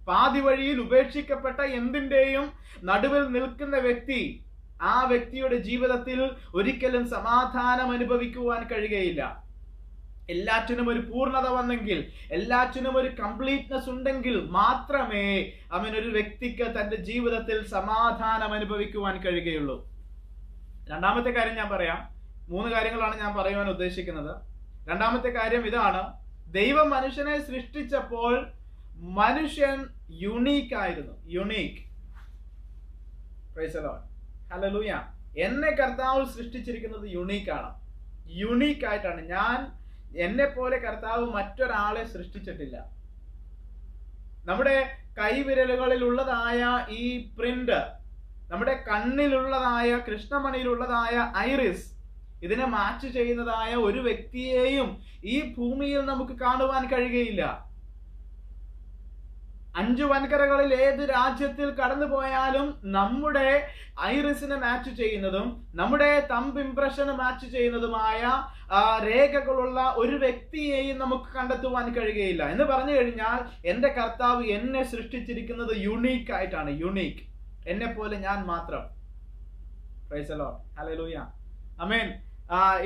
പാതി വഴിയിൽ ഉപേക്ഷിക്കപ്പെട്ട എന്തിന്റെയും നടുവിൽ നിൽക്കുന്ന വ്യക്തി ആ വ്യക്തിയുടെ ജീവിതത്തിൽ ഒരിക്കലും സമാധാനം അനുഭവിക്കുവാൻ കഴിയുകയില്ല. എല്ലാറ്റിനും ഒരു പൂർണ്ണത വന്നെങ്കിൽ, എല്ലാറ്റിനും ഒരു കംപ്ലീറ്റ്നെസ് ഉണ്ടെങ്കിൽ മാത്രമേ ഒരു വ്യക്തിക്ക് തന്റെ ജീവിതത്തിൽ സമാധാനം അനുഭവിക്കുവാൻ കഴിയുകയുള്ളൂ. രണ്ടാമത്തെ കാര്യം ഞാൻ പറയാം. 3 കാര്യങ്ങളാണ് ഞാൻ പറയുവാൻ ഉദ്ദേശിക്കുന്നത്. രണ്ടാമത്തെ കാര്യം ഇതാണ്: ദൈവം മനുഷ്യനെ സൃഷ്ടിച്ചപ്പോൾ മനുഷ്യൻ യുണീക്ക് ആയിരുന്നു. Unique. Price the lord. Hallelujah. എന്നെ കർത്താവ് സൃഷ്ടിച്ചിരിക്കുന്നത് യുണീക്കാണ്. യുണീക്ക് ആയിട്ടാണ്. എന്നെ പോലെ കർത്താവ് മറ്റൊരാളെ സൃഷ്ടിച്ചിട്ടില്ല. നമ്മുടെ കൈവിരലുകളിലുള്ളതായ ഈ പ്രിന്റ്, നമ്മുടെ കണ്ണിലുള്ളതായ, കൃഷ്ണമണിയിലുള്ളതായ ഐറിസ്, ഇതിനെ മാച്ച് ചെയ്യുന്നതായ ഒരു വ്യക്തിയെയും ഈ ഭൂമിയിൽ നമുക്ക് കാണുവാൻ കഴിയുകയില്ല. 5 വൻകരകളിൽ ഏത് രാജ്യത്തിൽ കടന്നു പോയാലും നമ്മുടെ ഐറിസിനെ മാച്ച് ചെയ്യുന്നതും നമ്മുടെ തമ്പ് ഇംപ്രഷന് മാച്ച് ചെയ്യുന്നതുമായ രേഖകളുള്ള ഒരു വ്യക്തിയെയും നമുക്ക് കണ്ടെത്തുവാൻ കഴിയുകയില്ല. എന്ന് പറഞ്ഞു കഴിഞ്ഞാൽ എന്റെ കർത്താവ് എന്നെ സൃഷ്ടിച്ചിരിക്കുന്നത് യുണീക്ക് ആയിട്ടാണ്. യുണീക്ക്. എന്നെ പോലെ ഞാൻ മാത്രം. Price the lord. ഹല്ലേലൂയ. ആമേൻ.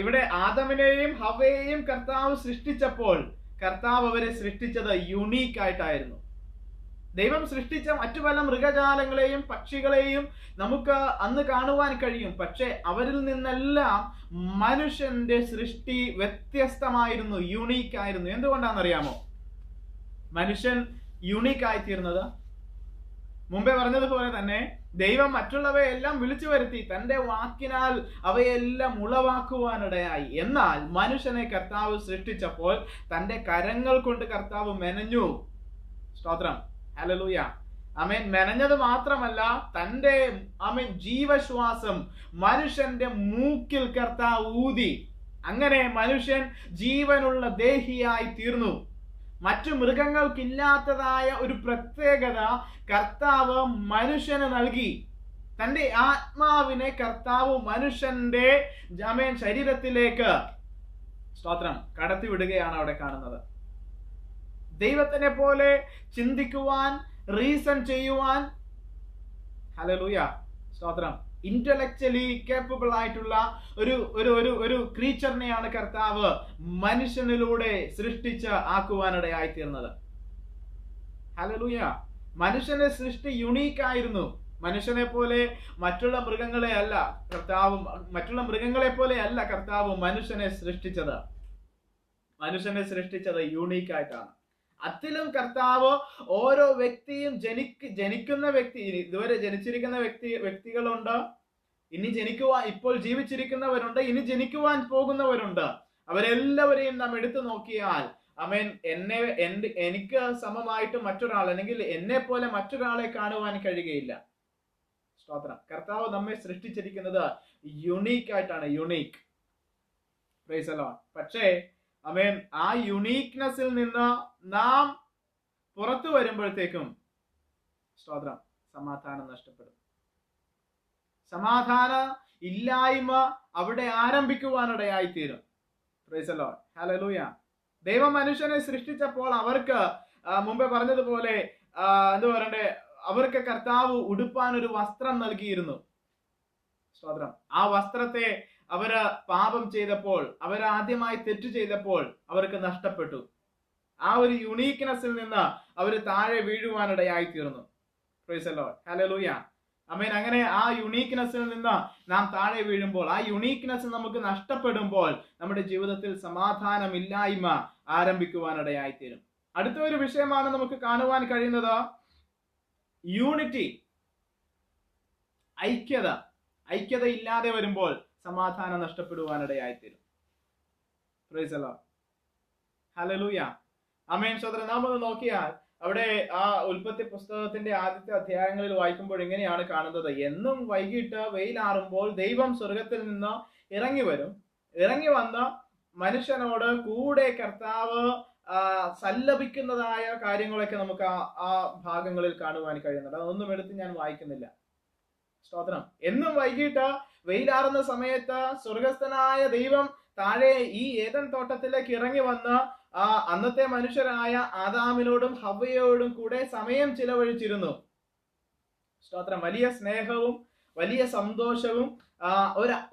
ഇവിടെ ആദമിനെയും ഹവ്വയെയും കർത്താവ് സൃഷ്ടിച്ചപ്പോൾ കർത്താവ് അവരെ സൃഷ്ടിച്ചത് യുണീക്ക് ആയിട്ടായിരുന്നു. ദൈവം സൃഷ്ടിച്ച മറ്റു പല മൃഗജാലങ്ങളെയും പക്ഷികളെയും നമുക്ക് അന്ന് കാണുവാൻ കഴിയും. പക്ഷെ അവരിൽ നിന്നെല്ലാം മനുഷ്യന്റെ സൃഷ്ടി വ്യത്യസ്തമായിരുന്നു, യുണീക്ക് ആയിരുന്നു. എന്തുകൊണ്ടാണെന്നറിയാമോ മനുഷ്യൻ യുണീക്ക് ആയിത്തീർന്നത്? മുമ്പേ പറഞ്ഞതുപോലെ തന്നെ ദൈവം മറ്റുള്ളവയെല്ലാം വിളിച്ചു വരുത്തി തന്റെ വാക്കിനാൽ അവയെല്ലാം ഉളവാക്കുവാനിടയായി. എന്നാൽ മനുഷ്യനെ കർത്താവ് സൃഷ്ടിച്ചപ്പോൾ തന്റെ കരങ്ങൾ കൊണ്ട് കർത്താവ് മെനഞ്ഞു. സ്തോത്രം. ഹല്ലേലൂയ. ആമേൻ. മെനഞ്ഞത് മാത്രമല്ല, തന്റെ ജീവശ്വാസം മനുഷ്യന്റെ മൂക്കിൽ കർത്താവ് ഊതി. അങ്ങനെ മനുഷ്യൻ ജീവനുള്ള ദേഹിയായി തീർന്നു. മറ്റു മൃഗങ്ങൾക്കില്ലാത്തതായ ഒരു പ്രത്യേകത കർത്താവ് മനുഷ്യന് നൽകി. തന്റെ ആത്മാവിനെ കർത്താവ് മനുഷ്യന്റെ ശരീരത്തിലേക്ക്, സ്തോത്രം, കടത്തിവിടുകയാണ് അവിടെ കാണുന്നത്. ദൈവത്തിനെ പോലെ ചിന്തിക്കുവാൻ, റീസൺ ചെയ്യുവാൻ, ഹല്ലേലൂയ, സ്തോത്രം, ഇന്റലക്ച്വലി കേപ്പബിൾ ആയിട്ടുള്ള ഒരു ക്രീച്ചറിനെയാണ് കർത്താവ് മനുഷ്യനിലൂടെ സൃഷ്ടിച്ച് ആക്കുവാനിടയായി തീർന്നത്. ഹല്ലേലൂയ. മനുഷ്യന്റെ സൃഷ്ടി യുണീക്ക് ആയിരുന്നു. മനുഷ്യനെ പോലെ മറ്റുള്ള മൃഗങ്ങളെ അല്ല കർത്താവ്, മറ്റുള്ള മൃഗങ്ങളെ പോലെ അല്ല കർത്താവ് മനുഷ്യനെ സൃഷ്ടിച്ചത്. മനുഷ്യനെ സൃഷ്ടിച്ചത് യുണീക്ക് ആയിട്ടാണ്. അതിലും കർത്താവ് ഓരോ വ്യക്തിയും ജനിക്കുന്ന വ്യക്തി, ഇതുവരെ ജനിച്ചിരിക്കുന്ന വ്യക്തികളുണ്ട്, ഇപ്പോൾ ജീവിച്ചിരിക്കുന്നവരുണ്ട്, ഇനി ജനിക്കുവാൻ പോകുന്നവരുണ്ട്. അവരെല്ലാവരെയും നാം എടുത്തു നോക്കിയാൽ ആമേൻ, എനിക്ക് സമമായിട്ട് മറ്റൊരാൾ, അല്ലെങ്കിൽ എന്നെ പോലെ മറ്റൊരാളെ കാണുവാൻ കഴിയുകയില്ല. സ്തോത്രം. കർത്താവ് നമ്മെ സൃഷ്ടിച്ചിരിക്കുന്നത് യുണീക്ക് ആയിട്ടാണ്. യുണീക്ക്. Price the Lord. പക്ഷേ ആമേൻ, ആ യുണീക്നെസ്സിൽ നിന്ന് നാം പുറത്തു വരുമ്പോഴത്തേക്കും, സ്തോത്രം, സമാധാനം നഷ്ടപ്പെടും. സമാധാന ഇല്ലായ്മ അവിടെ ആരംഭിക്കുവാനിടയായിത്തീരും. Praise the lord. ഹല്ലേലൂയ. ദൈവം മനുഷ്യനെ സൃഷ്ടിച്ചപ്പോൾ അവർക്ക് മുമ്പേ പറഞ്ഞതുപോലെ അവർക്ക് കർത്താവ് ഉടുപ്പാൻ ഒരു വസ്ത്രം നൽകിയിരുന്നു. സ്തോത്രം. ആ വസ്ത്രത്തെ അവര് പാപം ചെയ്തപ്പോൾ, ആദ്യമായി തെറ്റ് ചെയ്തപ്പോൾ അവർക്ക് നഷ്ടപ്പെട്ടു. ആ ഒരു യുണീക്നെസ്സിൽ നിന്ന് അവർ താഴെ വീഴുവാനിടയായി തീർന്നു. Price the lord. ഹല്ലേലൂയ. ആമേൻ. അങ്ങനെ ആ യുണീക്നെസ്സിൽ നിന്ന് നാം താഴെ വീഴുമ്പോൾ, ആ യുണീക്നെസ് നമുക്ക് നഷ്ടപ്പെടുമ്പോൾ നമ്മുടെ ജീവിതത്തിൽ സമാധാനമില്ലായ്മ ആരംഭിക്കുവാനിടയായി തീരും. അടുത്ത ഒരു വിഷയമാണ് നമുക്ക് കാണുവാൻ കഴിയുന്നത് യൂണിറ്റി, ഐക്യത. ഐക്യത ഇല്ലാതെ വരുമ്പോൾ സമാധാനം നഷ്ടപ്പെടുവാനിടയായിത്തീരും. Praise the lord. ഹല്ലേലൂയ. ആമേൻ. സഹോദരൻ, നാം ഒന്ന് നോക്കിയാൽ അവിടെ ആ ഉൽപ്പത്തി പുസ്തകത്തിന്റെ ആദ്യത്തെ അധ്യായങ്ങളിൽ വായിക്കുമ്പോൾ എങ്ങനെയാണ് കാണുന്നത്? എന്നും വൈകിട്ട് വെയിലാറുമ്പോൾ ദൈവം സ്വർഗത്തിൽ നിന്ന് ഇറങ്ങി വരും. ഇറങ്ങി വന്ന് മനുഷ്യനോട് കൂടെ കർത്താവ് സല്ലപിക്കുന്നതായ കാര്യങ്ങളൊക്കെ നമുക്ക് ആ ഭാഗങ്ങളിൽ കാണുവാൻ കഴിയുന്നുണ്ട്. അതൊന്നും എടുത്ത് ഞാൻ വായിക്കുന്നില്ല. സ്തോത്രം. എന്നും വൈകിട്ട് വെയിലാറുന്ന സമയത്ത് സ്വർഗസ്ഥനായ ദൈവം താഴെ ഈ ഏദൻ തോട്ടത്തിലേക്ക് ഇറങ്ങി വന്ന് അന്നത്തെ മനുഷ്യരായ ആദാമിനോടും ഹവ്വയോടും കൂടെ സമയം ചിലവഴിച്ചിരുന്നു. സ്തോത്രം. വലിയ സ്നേഹവും വലിയ സന്തോഷവും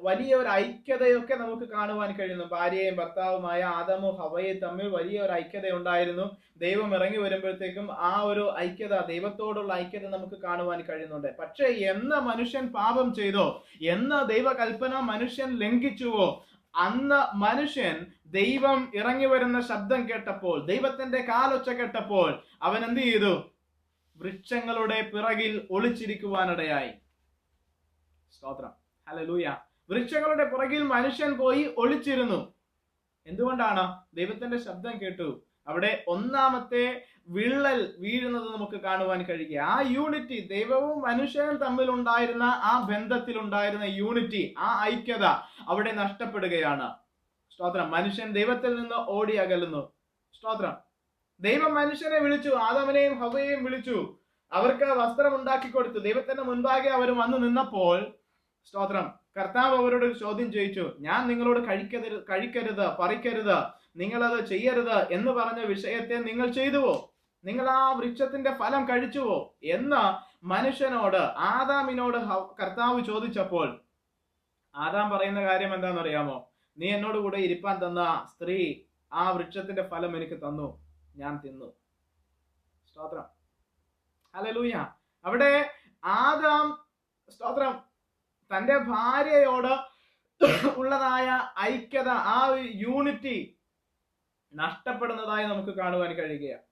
വലിയ ഒരു ഐക്യതയൊക്കെ നമുക്ക് കാണുവാൻ കഴിയുന്നു. ഭാര്യയും ഭർത്താവുമായ ആദമും ഹവ്വയും തമ്മിൽ വലിയ ഒരു ഐക്യത ഉണ്ടായിരുന്നു. ദൈവം ഇറങ്ങി വരുമ്പോഴത്തേക്കും ആ ഒരു ഐക്യത, ദൈവത്തോടുള്ള ഐക്യത നമുക്ക് കാണുവാൻ കഴിയുന്നുണ്ട്. പക്ഷേ എന്ന് മനുഷ്യൻ പാപം ചെയ്തോ, എന്ന് ദൈവകൽപ്പന മനുഷ്യൻ ലംഘിച്ചുവോ, അന്ന് മനുഷ്യൻ ദൈവം ഇറങ്ങി വരുന്ന ശബ്ദം കേട്ടപ്പോൾ, ദൈവത്തിന്റെ കാലൊച്ച കേട്ടപ്പോൾ അവൻ എന്ത് ചെയ്തു? വൃക്ഷങ്ങളുടെ പിറകിൽ ഒളിച്ചിരിക്കുവാനിടയായി. സ്തോത്രം, ഹല്ലേലൂയ. വൃക്ഷങ്ങളുടെ പുറകിൽ മനുഷ്യൻ പോയി ഒളിച്ചിരുന്നു. എന്തുകൊണ്ടാണ്? ദൈവത്തിന്റെ ശബ്ദം കേട്ടു. അവിടെ ഒന്നാമത്തെ വിള്ളൽ വീഴുന്നത് നമുക്ക് കാണുവാൻ കഴിയുക. ആ യൂണിറ്റി, ദൈവവും മനുഷ്യനും തമ്മിൽ ഉണ്ടായിരുന്ന ആ ബന്ധത്തിലുണ്ടായിരുന്ന യൂണിറ്റി, ആ ഐക്യത അവിടെ നഷ്ടപ്പെടുകയാണ്. സ്തോത്രം. മനുഷ്യൻ ദൈവത്തിൽ നിന്ന് ഓടി അകലുന്നു. സ്തോത്രം. ദൈവം മനുഷ്യനെ വിളിച്ചു, ആദാമിനെയും ഹവ്വയെയും വിളിച്ചു, അവർക്ക് വസ്ത്രം ഉണ്ടാക്കി കൊടുത്തു. ദൈവത്തിന്റെ മുൻപാകെ അവർ വന്നു നിന്നപ്പോൾ, സ്തോത്രം, കർത്താവ് അവരോട് ഒരു ചോദ്യം ചോദിച്ചു. ഞാൻ നിങ്ങളോട് കഴിക്കരുത്, പറിക്കരുത്, നിങ്ങളത് ചെയ്യരുത് എന്ന് പറഞ്ഞ വിഷയത്തെ നിങ്ങൾ ചെയ്തുവോ? നിങ്ങൾ ആ വൃക്ഷത്തിന്റെ ഫലം കഴിച്ചുവോ എന്ന് മനുഷ്യനോട്, ആദാമിനോട് കർത്താവ് ചോദിച്ചപ്പോൾ ആദാം പറയുന്ന കാര്യം എന്താണെന്നറിയാമോ? നീ എന്നോട് കൂടെ ഇരിപ്പാൻ തന്ന സ്ത്രീ ആ വൃക്ഷത്തിന്റെ ഫലം എനിക്ക് തന്നു, ഞാൻ തിന്നു. സ്തോത്രം, ഹല്ലേലൂയ. അവിടെ ആദാം, സ്തോത്രം, തന്റെ ഭാര്യയോട് ഉള്ളതായ ഐക്യത, ആ യൂണിറ്റി നഷ്ടപ്പെടുന്നതായി നമുക്ക് കാണുവാൻ കഴിയുകയാണ്.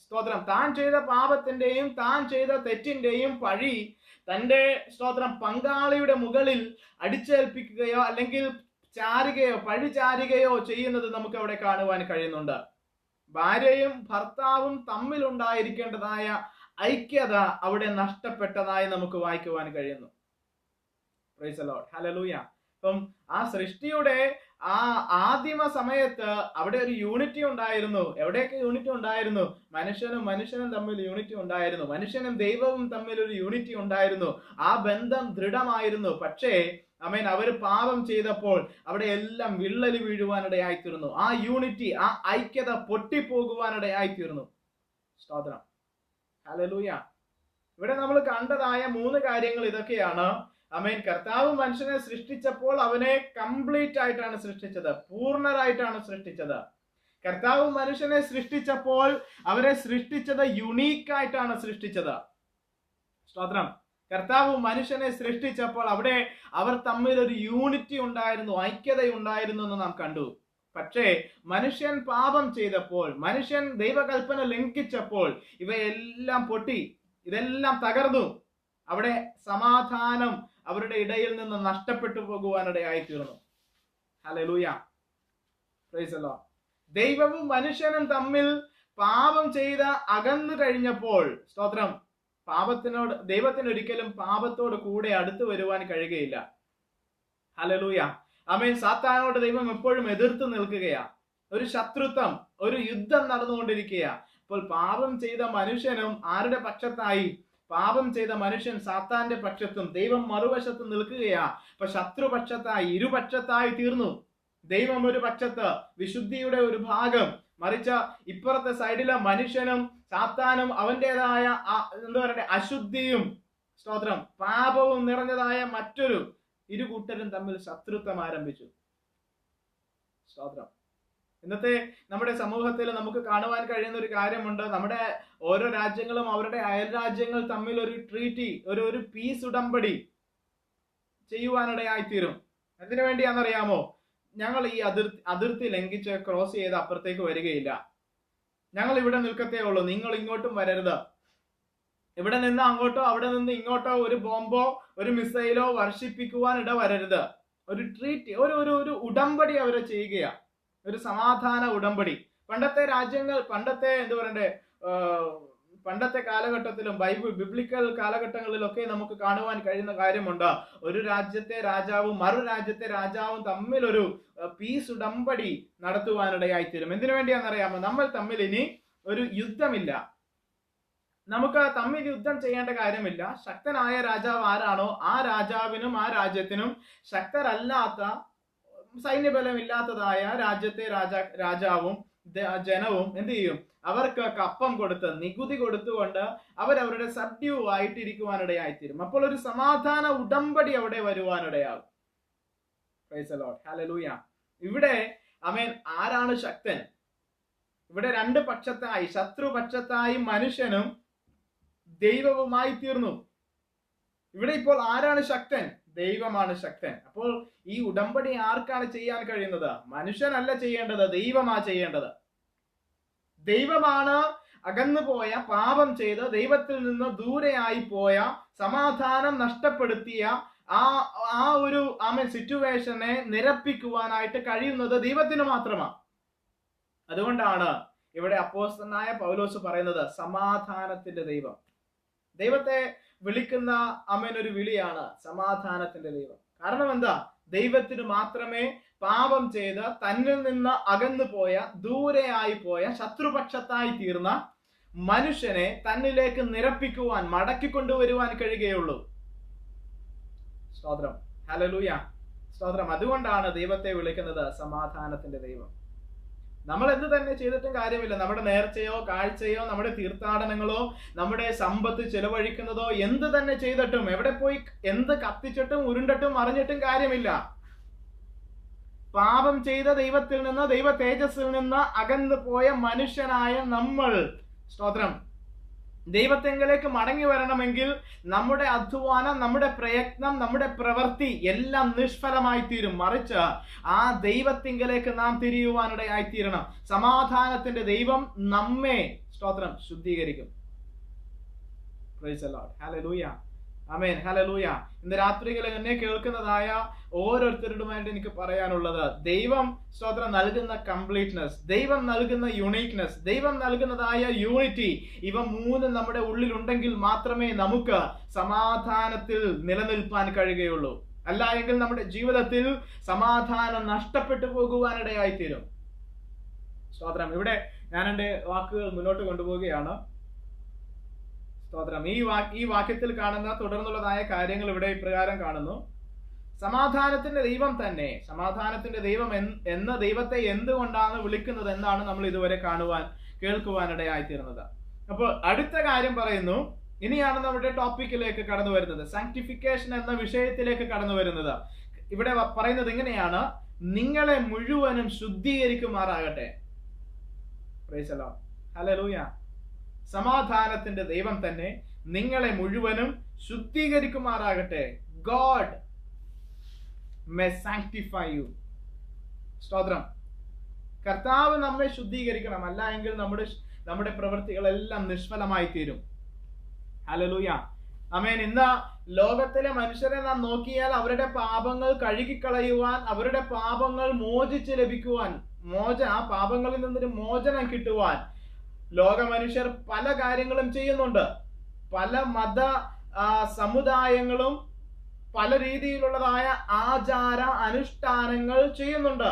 സ്തോത്രം. താൻ ചെയ്ത പാപത്തിന്റെയും താൻ ചെയ്ത തെറ്റിന്റെയും പഴി തന്റെ, സ്തോത്രം, പങ്കാളിയുടെ മുകളിൽ അടിച്ചേൽപ്പിക്കുകയോ അല്ലെങ്കിൽ പഴി ചാരുകയോ ചെയ്യുന്നത് നമുക്ക് അവിടെ കാണുവാൻ കഴിയുന്നുണ്ട്. ഭാര്യയും ഭർത്താവും തമ്മിലുണ്ടായിരിക്കേണ്ടതായ ഐക്യത അവിടെ നഷ്ടപ്പെട്ടതായി നമുക്ക് വായിക്കുവാൻ കഴിയുന്നു. Price the lord, hallelujah. അപ്പം ആ സൃഷ്ടിയുടെ ആ ആദിമ സമയത്ത് അവിടെ ഒരു യൂണിറ്റി ഉണ്ടായിരുന്നു. എവിടെയൊക്കെ യൂണിറ്റി ഉണ്ടായിരുന്നു? മനുഷ്യനും തമ്മിൽ യൂണിറ്റി ഉണ്ടായിരുന്നു. മനുഷ്യനും ദൈവവും തമ്മിൽ ഒരു യൂണിറ്റി ഉണ്ടായിരുന്നു. ആ ബന്ധം ദൃഢമായിരുന്നു. പക്ഷേ അവർ പാപം ചെയ്തപ്പോൾ അവിടെ എല്ലാം വിള്ളല് വീഴുവാനിടയായിത്തീർന്നു. ആ യൂണിറ്റി, ആ ഐക്യത പൊട്ടിപ്പോകുവാനിടയായിത്തീർന്നു. സ്തോത്രം, ഹല്ലേലൂയ. ഇവിടെ നമ്മൾ കണ്ടതായ 3 കാര്യങ്ങൾ ഇതൊക്കെയാണ്. കർത്താവ് മനുഷ്യനെ സൃഷ്ടിച്ചപ്പോൾ അവനെ കംപ്ലീറ്റ് ആയിട്ടാണ് സൃഷ്ടിച്ചത്, പൂർണ്ണരായിട്ടാണ് സൃഷ്ടിച്ചത്. കർത്താവ് മനുഷ്യനെ സൃഷ്ടിച്ചപ്പോൾ അവരെ സൃഷ്ടിച്ചത് യുണീക്കായിട്ടാണ് സൃഷ്ടിച്ചത്. സ്തോത്രം. കർത്താവ് മനുഷ്യനെ സൃഷ്ടിച്ചപ്പോൾ അവിടെ അവർ തമ്മിൽ ഒരു യൂണിറ്റി ഉണ്ടായിരുന്നു, ഐക്യതയുണ്ടായിരുന്നു എന്ന് നാം കണ്ടു. പക്ഷേ മനുഷ്യൻ പാപം ചെയ്തപ്പോൾ, മനുഷ്യൻ ദൈവകൽപ്പന ലംഘിച്ചപ്പോൾ ഇവയെല്ലാം പൊട്ടി, ഇതെല്ലാം തകർന്നു. അവിടെ സമാധാനം അവരുടെ ഇടയിൽ നിന്ന് നഷ്ടപ്പെട്ടു പോകുവാനിടയായി തീർന്നു. Hallelujah, price the Lord. ദൈവവും മനുഷ്യനും തമ്മിൽ പാപം ചെയ്ത അകന്നു കഴിഞ്ഞപ്പോൾ, സ്തോത്രം, ദൈവത്തിന് ഒരിക്കലും പാപത്തോട് കൂടെ അടുത്തു വരുവാൻ കഴിയുകയില്ല. ഹല്ലേലൂയ, സാത്താനോട് ദൈവം എപ്പോഴും എതിർത്ത് നിൽക്കുകയാ. ഒരു ശത്രുത്വം, ഒരു യുദ്ധം നടന്നുകൊണ്ടിരിക്കുക. അപ്പോൾ പാപം ചെയ്ത മനുഷ്യനും ആരുടെ പക്ഷത്തായി? പാപം ചെയ്ത മനുഷ്യൻ സാത്താന്റെ പക്ഷത്തും ദൈവം മറുവശത്ത് നിൽക്കുകയാ. അപ്പൊ ശത്രുപക്ഷത്തായി, ഇരുപക്ഷത്തായി തീർന്നു. ദൈവം ഒരു പക്ഷത്ത്, വിശുദ്ധിയുടെ ഒരു ഭാഗം, മറിച്ച ഇപ്പുറത്തെ സൈഡിലെ മനുഷ്യനും സാത്താനും അവന്റേതായ അശുദ്ധിയും, സ്തോത്രം, പാപവും നിറഞ്ഞതായ മറ്റൊരു ഇരുകൂട്ടരും തമ്മിൽ ശത്രുത്വം ആരംഭിച്ചു. സ്തോത്രം. ഇന്നത്തെ നമ്മുടെ സമൂഹത്തിൽ നമുക്ക് കാണുവാൻ കഴിയുന്ന ഒരു കാര്യമുണ്ട്. നമ്മുടെ ഓരോ രാജ്യങ്ങളും അവരുടെ അയൽ രാജ്യങ്ങൾ തമ്മിൽ ഒരു ട്രീറ്റി, ഒരു പീസ് ഉടമ്പടി ചെയ്യുവാനിടയായിത്തീരും. എന്തിനു വേണ്ടിയാണെന്നറിയാമോ? ഞങ്ങൾ ഈ അതിർത്തി ലംഘിച്ച് ക്രോസ് ചെയ്ത് അപ്പുറത്തേക്ക് വരികയില്ല, ഞങ്ങൾ ഇവിടെ നിൽക്കത്തേ ഉള്ളൂ, നിങ്ങൾ ഇങ്ങോട്ടും വരരുത്. ഇവിടെ നിന്ന് അങ്ങോട്ടോ അവിടെ നിന്ന് ഇങ്ങോട്ടോ ഒരു ബോംബോ ഒരു മിസൈലോ വർഷിപ്പിക്കുവാൻ ഇട വരരുത്. ഒരു ട്രീറ്റി, ഒരു ഉടമ്പടി അവരെ ചെയ്യുകയാ, ഒരു സമാധാന ഉടമ്പടി. പണ്ടത്തെ രാജ്യങ്ങൾ, പണ്ടത്തെ കാലഘട്ടത്തിലും ബിബ്ലിക്കൽ കാലഘട്ടങ്ങളിലൊക്കെ നമുക്ക് കാണുവാൻ കഴിയുന്ന കാര്യമുണ്ട്. ഒരു രാജ്യത്തെ രാജാവും മറു രാജ്യത്തെ രാജാവും തമ്മിൽ ഒരു പീസ് ഉടമ്പടി നടത്തുവാനിടയായിത്തീരും. എന്തിനു വേണ്ടിയാണെന്നറിയാമോ? നമ്മൾ തമ്മിൽ ഇനി ഒരു യുദ്ധമില്ല, നമുക്ക് തമ്മിൽ യുദ്ധം ചെയ്യേണ്ട കാര്യമില്ല. ശക്തനായ രാജാവ് ആരാണോ ആ രാജാവിനും ആ രാജ്യത്തിനും ശക്തരല്ലാത്ത, സൈന്യബലമില്ലാത്തതായ രാജ്യത്തെ രാജാവും ജനവും എന്ത് ചെയ്യും? അവർക്ക് കപ്പം കൊടുത്ത് നികുതി കൊടുത്തുകൊണ്ട് അവരവരുടെ സബ്ഡ്യൂ ആയിട്ടിരിക്കുവാനിടയായിത്തീരും. അപ്പോൾ ഒരു സമാധാന ഉടമ്പടി അവിടെ വരുവാനിടയാകും. പ്രൈസ് ദി ലോർഡ്, ഹല്ലേലൂയ. ഇവിടെ ആമേൻ, ആരാണ് ശക്തൻ? ഇവിടെ രണ്ട് പക്ഷത്തായി, ശത്രുപക്ഷത്തായി മനുഷ്യനും ദൈവവുമായി തീർന്നു. ഇവിടെ ഇപ്പോൾ ആരാണ് ശക്തൻ? ദൈവമാണ് ശക്തൻ. അപ്പോൾ ഈ ഉടമ്പടി ആർക്കാണ് ചെയ്യാൻ കഴിയുന്നത്? മനുഷ്യനല്ല ചെയ്യേണ്ടത്, ദൈവമാ ചെയ്യേണ്ടത്. ദൈവമാണ് അകന്നുപോയ, പാപം ചെയ്ത് ദൈവത്തിൽ നിന്ന് ദൂരെയായി പോയ, സമാധാനം നഷ്ടപ്പെടുത്തിയ ആ ഒരു സിറ്റുവേഷനെ നിരപ്പിക്കുവാനായിട്ട് കഴിയുന്നത് ദൈവത്തിന് മാത്രമാണ്. അതുകൊണ്ടാണ് ഇവിടെ അപ്പോസ്തലനായ പൗലോസ് പറയുന്നത് സമാധാനത്തിന്റെ ദൈവം. ദൈവത്തെ വിളിക്കുന്ന ഒരു വിളിയാണ് സമാധാനത്തിന്റെ ദൈവം. കാരണം എന്താ? ദൈവത്തിന് മാത്രമേ പാപം ചെയ്ത് തന്നിൽ നിന്ന് അകന്നു പോയ, ദൂരെയായി പോയ, ശത്രുപക്ഷത്തായി തീർന്ന മനുഷ്യനെ തന്നിലേക്ക് നിരപ്പിക്കുവാൻ, മടക്കിക്കൊണ്ടുവരുവാൻ കഴിയുകയുള്ളൂ. സ്തോത്രം, ഹല്ലേലൂയ, സ്തോത്രം. അതുകൊണ്ടാണ് ദൈവത്തെ വിളിക്കുന്നത് സമാധാനത്തിന്റെ ദൈവം. നമ്മൾ എന്ത് തന്നെ ചെയ്തിട്ടും കാര്യമില്ല. നമ്മുടെ നേർച്ചയോ കാഴ്ചയോ നമ്മുടെ തീർത്ഥാടനങ്ങളോ നമ്മുടെ സമ്പത്ത് ചെലവഴിക്കുന്നതോ എന്ത് തന്നെ ചെയ്തിട്ടും, എവിടെ പോയി എന്ത് കത്തിച്ചിട്ടും ഉരുണ്ടിട്ടും അറിഞ്ഞിട്ടും കാര്യമില്ല. പാപം ചെയ്ത ദൈവത്തിൽ നിന്ന്, ദൈവ തേജസ്സിൽ നിന്ന് അകന്നു പോയ മനുഷ്യനായ നമ്മൾ, സ്തോത്രം, ദൈവത്തെങ്കിലേക്ക് മടങ്ങി വരണമെങ്കിൽ നമ്മുടെ അധ്വാനം, നമ്മുടെ പ്രയത്നം, നമ്മുടെ പ്രവൃത്തി എല്ലാം നിഷ്ഫലമായി തീരും. മറിച്ച് ആ ദൈവത്തിങ്കിലേക്ക് നാം തിരിയുവാനിടയായിത്തീരണം. സമാധാനത്തിന്റെ ദൈവം നമ്മെ, സ്തോത്രം, ശുദ്ധീകരിക്കും. പ്രൈസ് ദി ലോർഡ്, ഹല്ലേലൂയ, ആമേൻ, ഹല്ലേലൂയ. ഇന്ന് രാത്രിയിൽ എന്നെ കേൾക്കുന്നതായ ഓരോരുത്തരുമായിട്ട് എനിക്ക് പറയാനുള്ളത്, ദൈവം, സ്തോത്രം, നൽകുന്ന കംപ്ലീറ്റ്നെസ്, ദൈവം നൽകുന്ന യുണീക്നെസ്, ദൈവം നൽകുന്നതായ യൂണിറ്റി, ഇവ മൂന്നും നമ്മുടെ ഉള്ളിൽ ഉണ്ടെങ്കിൽ മാത്രമേ നമുക്ക് സമാധാനത്തിൽ നിലനിൽപ്പാൻ കഴിയുകയുള്ളൂ. അല്ല എങ്കിൽ നമ്മുടെ ജീവിതത്തിൽ സമാധാനം നഷ്ടപ്പെട്ടു പോകുവാനിടയായിത്തീരും. സ്തോത്രം. ഇവിടെ ഞാൻ എൻ്റെ വാക്കുകൾ മുന്നോട്ട് കൊണ്ടുപോവുകയാണ്. സ്തോത്രം. ഈ വാക്യത്തിൽ കാണുന്ന തുടർന്നുള്ളതായ കാര്യങ്ങൾ ഇവിടെ ഇപ്രകാരം കാണുന്നു. സമാധാനത്തിന്റെ ദൈവം തന്നെ, സമാധാനത്തിന്റെ ദൈവം എന്ന ദൈവത്തെ എന്തുകൊണ്ടാണ് വിളിക്കുന്നത് എന്നാണ് നമ്മൾ ഇതുവരെ കേൾക്കുവാനിടയായിത്തീർന്നത്. അപ്പോൾ അടുത്ത കാര്യം പറയുന്നു. ഇനിയാണ് നമ്മുടെ ടോപ്പിക്കിലേക്ക് കടന്നു വരുന്നത്, സാങ്ക്ടിഫിക്കേഷൻ എന്ന വിഷയത്തിലേക്ക് കടന്നു വരുന്നത്. ഇവിടെ പറയുന്നത് ഇങ്ങനെയാണ്: നിങ്ങളെ മുഴുവനും ശുദ്ധീകരിക്കുമാറാകട്ടെ. പ്രൈസ് ദി ലോർഡ്, ഹല്ലേലൂയ. സമാധാനത്തിന്റെ ദൈവം തന്നെ നിങ്ങളെ മുഴുവനും ശുദ്ധീകരിക്കുമാറാകട്ടെ. God may sanctify you. സ്തോത്രം. കർത്താവ് നമ്മെ ശുദ്ധീകരിക്കണം. അല്ല എങ്കിൽ നമ്മുടെ പ്രവൃത്തികളെല്ലാം നിഷ്ഫലമായി തീരും. ഹല്ലേലൂയ, ആമേൻ. ഇന്ന് ലോകത്തിലെ മനുഷ്യരെ നാം നോക്കിയാൽ അവരുടെ പാപങ്ങൾ കഴുകിക്കളയുവാൻ, അവരുടെ പാപങ്ങൾ മോചിച്ച് ലഭിക്കുവാൻ, ആ പാപങ്ങളിൽ നിന്നൊരു മോചനം കിട്ടുവാൻ ലോക മനുഷ്യർ പല കാര്യങ്ങളും ചെയ്യുന്നുണ്ട്. പല മത സമുദായങ്ങളും പല രീതിയിലുള്ളതായ ആചാര അനുഷ്ഠാനങ്ങൾ ചെയ്യുന്നുണ്ട്.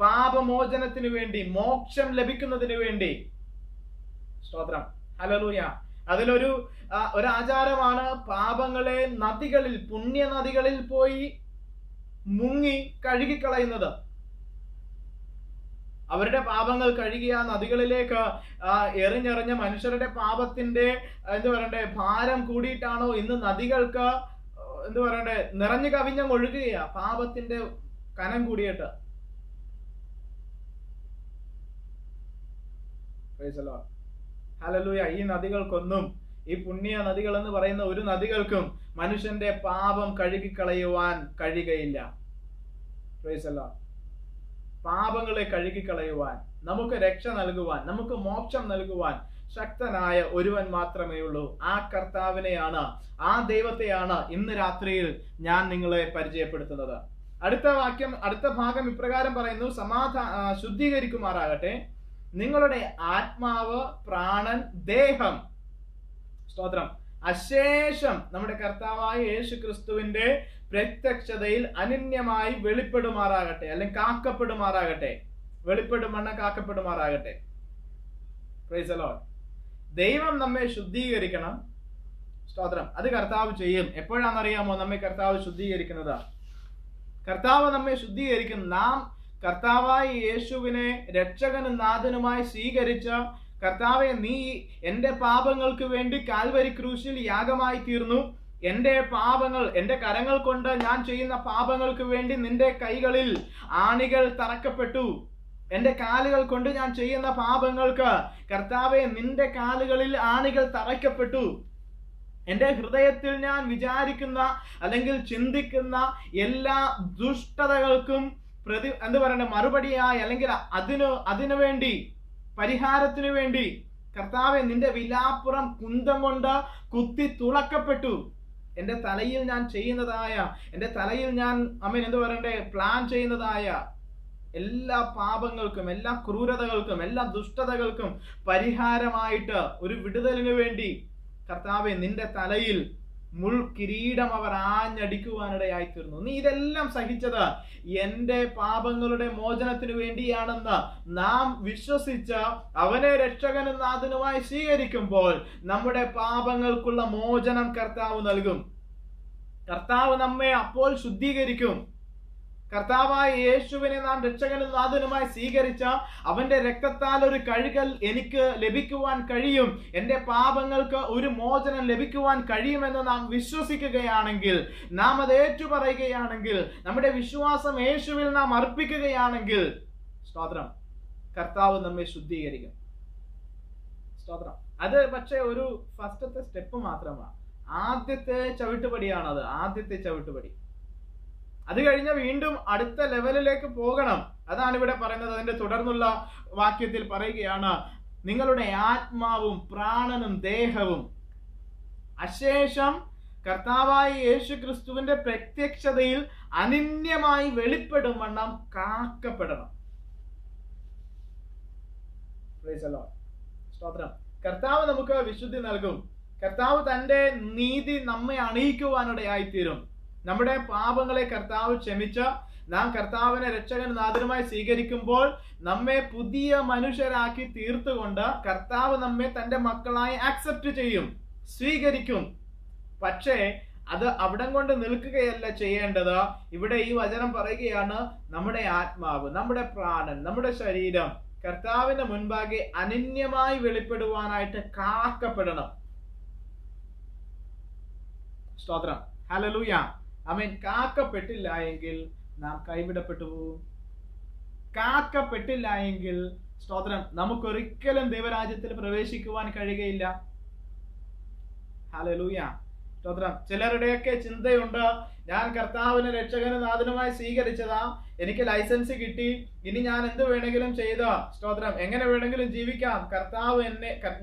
പാപമോചനത്തിന് വേണ്ടി, മോക്ഷം ലഭിക്കുന്നതിന് വേണ്ടി. സ്തോത്രം, ഹല്ലേലൂയ. അതിലൊരു ആചാരമാണ് പാപങ്ങളെ നദികളിൽ, പുണ്യ നദികളിൽ പോയി മുങ്ങി കഴുകിക്കളയുന്നത്. അവരുടെ പാപങ്ങൾ കഴുകിയ നദികളിലേക്ക് എറിഞ്ഞെറിഞ്ഞ മനുഷ്യരുടെ പാപത്തിന്റെ ഭാരം കൂടിയിട്ടാണോ ഇന്ന് നദികൾക്ക് നിറഞ്ഞു കവിഞ്ഞൊഴുകുക, പാപത്തിന്റെ കനം കൂടിയിട്ട്. ഹല്ലേലൂയ. ഈ നദികൾക്കൊന്നും, ഈ പുണ്യ നദികൾ എന്ന് പറയുന്ന ഒരു നദികൾക്കും മനുഷ്യന്റെ പാപം കഴുകിക്കളയുവാൻ കഴിയുകയില്ല. Price the Lord. പാപങ്ങളെ കഴുകിക്കളയുവാൻ, നമുക്ക് രക്ഷ നൽകുവാൻ, നമുക്ക് മോക്ഷം നൽകുവാൻ ശക്തനായ ഒരുവൻ മാത്രമേ ഉള്ളൂ. ആ കർത്താവിനെയാണ്, ആ ദൈവത്തെയാണ് ഇന്ന് രാത്രിയിൽ ഞാൻ നിങ്ങളെ പരിചയപ്പെടുത്തുന്നത്. അടുത്ത ഭാഗം ഇപ്രകാരം പറയുന്നു: ശുദ്ധീകരിക്കുമാറാകട്ടെ നിങ്ങളുടെ ആത്മാവ്, പ്രാണൻ, ദേഹം, സ്തോത്രം, അശേഷം നമ്മുടെ കർത്താവായ യേശു ക്രിസ്തുവിന്റെ പ്രത്യക്ഷതയിൽ അനന്യമായി വെളിപ്പെടുമാറാകട്ടെ, അല്ലെങ്കിൽ കാക്കപ്പെടുമാറാകട്ടെ. കാക്കപ്പെടുമാറാകട്ടെ. Praise the lord. ദൈവം നമ്മെ ശുദ്ധീകരിക്കണം. സ്തോത്രം. അത് കർത്താവ് ചെയ്യും. എപ്പോഴാണെന്നറിയാമോ നമ്മെ കർത്താവ് ശുദ്ധീകരിക്കുന്നത്? കർത്താവ് നമ്മെ ശുദ്ധീകരിക്കും. നാം കർത്താവായ യേശുവിനെ രക്ഷകനും നാഥനുമായി സ്വീകരിച്ച കർത്താവെ, നീ എന്റെ പാപങ്ങൾക്ക് വേണ്ടി കാൽവരി ക്രൂശിൽ യാഗമായി തീർന്നു. എന്റെ പാപങ്ങൾ, എന്റെ കരങ്ങൾ കൊണ്ട് ഞാൻ ചെയ്യുന്ന പാപങ്ങൾക്ക് വേണ്ടി നിന്റെ കൈകളിൽ ആണികൾ തറക്കപ്പെട്ടു. എന്റെ കാലുകൾ കൊണ്ട് ഞാൻ ചെയ്യുന്ന പാപങ്ങൾക്ക് കർത്താവെ, നിന്റെ കാലുകളിൽ ആണികൾ തറയ്ക്കപ്പെട്ടു. എന്റെ ഹൃദയത്തിൽ ഞാൻ വിചാരിക്കുന്ന അല്ലെങ്കിൽ ചിന്തിക്കുന്ന എല്ലാ ദുഷ്ടതകൾക്കും മറുപടിയായി അല്ലെങ്കിൽ അതിനു വേണ്ടി, പരിഹാരത്തിനു വേണ്ടി കർത്താവെ, നിന്റെ വിലാപ്പുറം കുന്തം കൊണ്ട് കുത്തി തുളക്കപ്പെട്ടു. എന്റെ തലയിൽ ഞാൻ ചെയ്യുന്നതായ, എന്റെ തലയിൽ ഞാൻ പ്ലാൻ ചെയ്യുന്നതായ എല്ലാ പാപങ്ങൾക്കും, എല്ലാ ക്രൂരതകൾക്കും, എല്ലാ ദുഷ്ടതകൾക്കും പരിഹാരമായിട്ട് ഒരു വിടുതലിനു വേണ്ടി കർത്താവെ, നിന്റെ തലയിൽ മുൾക്കിരീടം അവർ ആഞ്ഞടിക്കുവാനിടയായി തീർന്നു. നീ ഇതെല്ലാം സഹിച്ചത് എന്റെ പാപങ്ങളുടെ മോചനത്തിനു വേണ്ടിയാണെന്ന് നാം വിശ്വസിച്ച അവനെ രക്ഷകനും നാഥനുമായി സ്വീകരിക്കുമ്പോൾ നമ്മുടെ പാപങ്ങൾക്കുള്ള മോചനം കർത്താവ് നൽകും. കർത്താവ് നമ്മെ അപ്പോൾ ശുദ്ധീകരിക്കും. കർത്താവായ യേശുവിനെ നാം രക്ഷകനും നാഥനുമായി സ്വീകരിച്ച അവന്റെ രക്തത്താൽ ഒരു കഴുകൽ എനിക്ക് ലഭിക്കുവാൻ കഴിയും, എന്റെ പാപങ്ങൾക്ക് ഒരു മോചനം ലഭിക്കുവാൻ കഴിയുമെന്ന് നാം വിശ്വസിക്കുകയാണെങ്കിൽ, നാം അത് ഏറ്റുപറയുകയാണെങ്കിൽ, നമ്മുടെ വിശ്വാസം യേശുവിൽ നാം അർപ്പിക്കുകയാണെങ്കിൽ, സ്തോത്രം, കർത്താവ് നമ്മെ ശുദ്ധീകരിക്കും. സ്തോത്രം. അത് പക്ഷേ ഒരു ഫസ്റ്റത്തെ സ്റ്റെപ്പ് മാത്രമാണ്. ആദ്യത്തെ ചവിട്ടുപടിയാണത്, ആദ്യത്തെ ചവിട്ടുപടി. അത് കഴിഞ്ഞ് വീണ്ടും അടുത്ത ലെവലിലേക്ക് പോകണം. അതാണ് ഇവിടെ പറയുന്നത്. അതിന്റെ തുടർന്നുള്ള വാക്യത്തിൽ പറയുകയാണ്, നിങ്ങളുടെ ആത്മാവും പ്രാണനും ദേഹവും അശേഷം കർത്താവായ യേശു ക്രിസ്തുവിന്റെ പ്രത്യക്ഷതയിൽ അനന്യമായി വെളിപ്പെടും വണ്ണം കാക്കപ്പെടണം. സ്തോത്രം. കർത്താവ് നമുക്ക് വിശുദ്ധി നൽകും. കർത്താവ് തന്റെ നീതി നമ്മെ അണിയിക്കുവാനിടയായിത്തീരും. നമ്മുടെ പാപങ്ങളെ കർത്താവ് ക്ഷമിച്ച നാം കർത്താവിനെ രക്ഷകനും നാഥനുമായി സ്വീകരിക്കുമ്പോൾ നമ്മെ പുതിയ മനുഷ്യരാക്കി തീർത്തുകൊണ്ട് കർത്താവ് നമ്മെ തന്റെ മക്കളായി ആക്സെപ്റ്റ് ചെയ്യും, സ്വീകരിക്കും. പക്ഷേ അത് അവിടം കൊണ്ട് നിൽക്കുകയല്ല ചെയ്യേണ്ടത്. ഇവിടെ ഈ വചനം പറയുകയാണ്, നമ്മുടെ ആത്മാവ്, നമ്മുടെ പ്രാണൻ, നമ്മുടെ ശരീരം കർത്താവിന്റെ മുൻപാകെ അനന്യമായി വെളിപ്പെടുവാനായിട്ട് കാക്കപ്പെടണം. സ്തോത്രം. ഹല്ലേലൂയ. ആമേൻ. കാക്കപ്പെട്ടില്ല എങ്കിൽ നാം കൈവിടപ്പെട്ടു പോകും. കാക്കപ്പെട്ടില്ല എങ്കിൽ, സ്തോത്രം, നമുക്കൊരിക്കലും ദൈവരാജ്യത്തിൽ പ്രവേശിക്കുവാൻ കഴിയുകയില്ല. ഹല്ലേലൂയ. സ്തോത്രം. ചിലരുടെയൊക്കെ ചിന്തയുണ്ട്, ഞാൻ കർത്താവിനെ രക്ഷകനും നാഥനുമായി സ്വീകരിച്ചതാ, എനിക്ക് ലൈസൻസ് കിട്ടി, ഇനി ഞാൻ എന്ത് വേണമെങ്കിലും ചെയ്ത, സ്തോത്രം, എങ്ങനെ വേണമെങ്കിലും ജീവിക്കാം, കർത്താവ്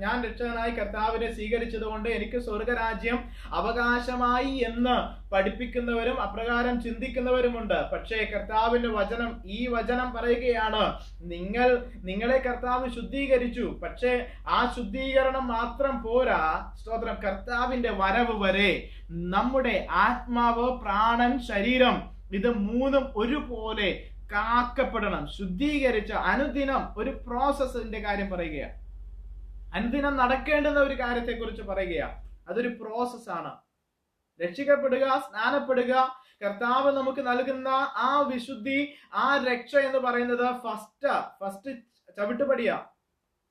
ഞാൻ രക്ഷകനായി കർത്താവിനെ സ്വീകരിച്ചത് കൊണ്ട് എനിക്ക് സ്വർഗരാജ്യം അവകാശമായി എന്ന് പഠിപ്പിക്കുന്നവരും അപ്രകാരം ചിന്തിക്കുന്നവരുമുണ്ട്. പക്ഷേ കർത്താവിന്റെ വചനം, ഈ വചനം പറയുകയാണ്, നിങ്ങളെ കർത്താവ് ശുദ്ധീകരിച്ചു. പക്ഷേ ആ ശുദ്ധീകരണം മാത്രം പോരാ. സ്തോത്രം. കർത്താവിന്റെ വരവ് വരെ നമ്മുടെ ആത്മാവ്, പ്രാണൻ, ശരീരം, ഇത് മൂന്നും ഒരുപോലെ കാക്കപ്പെടണം. ശുദ്ധീകരിച്ച അനുദിനം ഒരു പ്രോസസ്സിന്റെ കാര്യം പറയുകയാണ്. അനുദിനം നടക്കേണ്ടുന്ന ഒരു കാര്യത്തെ കുറിച്ച് പറയുകയാണ്. അതൊരു പ്രോസസ്സാണ്. രക്ഷിക്കപ്പെടുക, സ്നാനപ്പെടുക, കർത്താവ് നമുക്ക് നൽകുന്ന ആ വിശുദ്ധി, ആ രക്ഷ എന്ന് പറയുന്നത് ഫസ്റ്റ് ചവിട്ടുപടിയാ.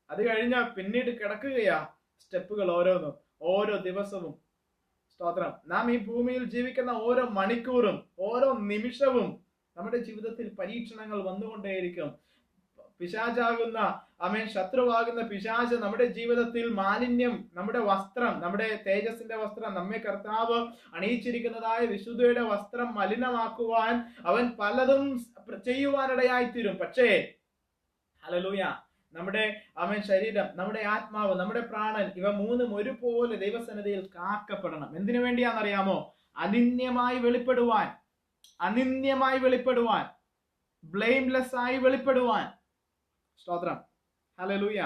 അത് കഴിഞ്ഞ് പിന്നീട് കിടക്കുകയാ സ്റ്റെപ്പുകൾ ഓരോന്നും, ഓരോ ദിവസവും. സ്തോത്രം. നാം ഈ ഭൂമിയിൽ ജീവിക്കുന്ന ഓരോ മണിക്കൂറും, ഓരോ നിമിഷവും നമ്മുടെ ജീവിതത്തിൽ പരീക്ഷണങ്ങൾ വന്നുകൊണ്ടേയിരിക്കും. പിശാചാകുന്ന, ശത്രുവാകുന്ന പിശാച് നമ്മുടെ ജീവിതത്തിൽ മാലിന്യം, നമ്മുടെ വസ്ത്രം, നമ്മുടെ തേജസ്സിന്റെ വസ്ത്രം, നമ്മെ കർത്താവ് അണിയിച്ചിരിക്കുന്നതായ വിശുദ്ധിയുടെ വസ്ത്രം മലിനമാക്കുവാൻ അവൻ പലതും ചെയ്യുവാനിടയായിത്തീരും. പക്ഷേ ഹല്ലേലൂയ, നമ്മുടെ ശരീരം, നമ്മുടെ ആത്മാവ്, നമ്മുടെ പ്രാണൻ, ഇവ മൂന്നും ഒരുപോലെ ദൈവസന്നിധിയിൽ കാക്കപ്പെടണം. എന്തിനു വേണ്ടിയാണെന്നറിയാമോ? അനന്യമായി വെളിപ്പെടുവാൻ, അനന്യമായി വെളിപ്പെടുവാൻ, ബ്ലെയിംലെസ് ആയി വെളിപ്പെടുവാൻ. സ്തോത്രം. ഹല്ലേലൂയ.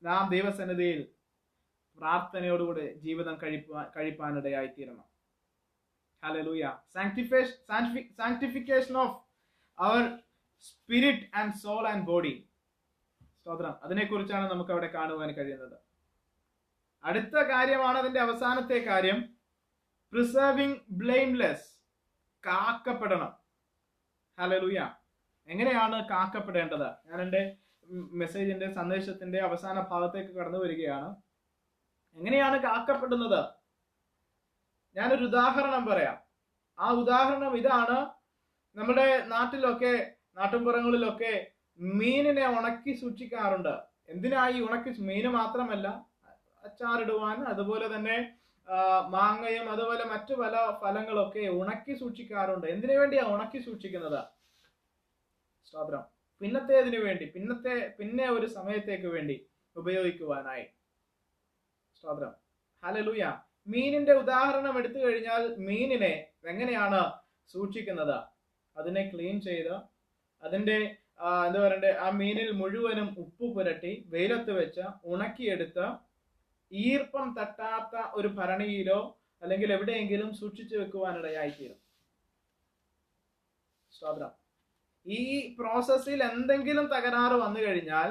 നാം ദൈവസന്നിധിയിൽ പ്രാർത്ഥനയോടുകൂടി ജീവിതം കഴിപ്പാനിടയായിത്തീരണം. ഹല്ലേലൂയ. Sanctification of our spirit and soul and body. സ്തോത്രം. അതിനെക്കുറിച്ചാണ് നമുക്ക് അവിടെ കാണുവാൻ കഴിയുന്നത്. അടുത്ത കാര്യമാണ് അതിന്റെ അവസാനത്തെ കാര്യം, പ്രിസർവിംഗ് ബ്ലെയിംലെസ്. കാക്കപ്പെടണം. ഹല്ലേലൂയ. എങ്ങനെയാണ് കാക്കപ്പെടേണ്ടത്? ഞാൻ എൻ്റെ മെസ്സേജിന്റെ സന്ദേശത്തിന്റെ അവസാന ഭാഗത്തേക്ക് കടന്നു വരികയാണ്. എങ്ങനെയാണ് കാക്കപ്പെടുന്നത്? ഞാനൊരു ഉദാഹരണം പറയാം. ആ ഉദാഹരണം ഇതാണ്. നമ്മുടെ നാട്ടിലൊക്കെ, നാട്ടിൻപുറങ്ങളിലൊക്കെ മീനിനെ ഉണക്കി സൂക്ഷിക്കാറുണ്ട്. എന്തിനായി ഉണക്കി? മീന് മാത്രമല്ല, അച്ചാറിടുവാൻ, അതുപോലെ തന്നെ മാങ്ങയും അതുപോലെ മറ്റു പല ഫലങ്ങളൊക്കെ ഉണക്കി സൂക്ഷിക്കാറുണ്ട്. എന്തിനു വേണ്ടിയാ ഉണക്കി സൂക്ഷിക്കുന്നത്? സ്തോത്രം. പിന്നത്തേതിനു വേണ്ടി, പിന്നെ ഒരു സമയത്തേക്ക് വേണ്ടി ഉപയോഗിക്കുവാനായി. സ്തോത്രം. ഹല്ലേലൂയ. മീനിന്റെ ഉദാഹരണം എടുത്തു കഴിഞ്ഞാൽ, മീനിനെ എങ്ങനെയാണ് സൂക്ഷിക്കുന്നത്? അതിനെ ക്ലീൻ ചെയ്ത് അതിന്റെ എന്താ പറയണ്ടേ, ആ മീനിൽ മുഴുവനും ഉപ്പ് പുരട്ടി വെയിലത്ത് വെച്ച് ഉണക്കിയെടുത്ത് ഈർപ്പം തട്ടാത്ത ഒരു ഭരണിയിലോ അല്ലെങ്കിൽ എവിടെയെങ്കിലും സൂക്ഷിച്ചു വെക്കുവാനിടയായിത്തീരും. സ്തോത്രം. ഈ പ്രോസസ്സിൽ എന്തെങ്കിലും തകരാറ് വന്നു കഴിഞ്ഞാൽ,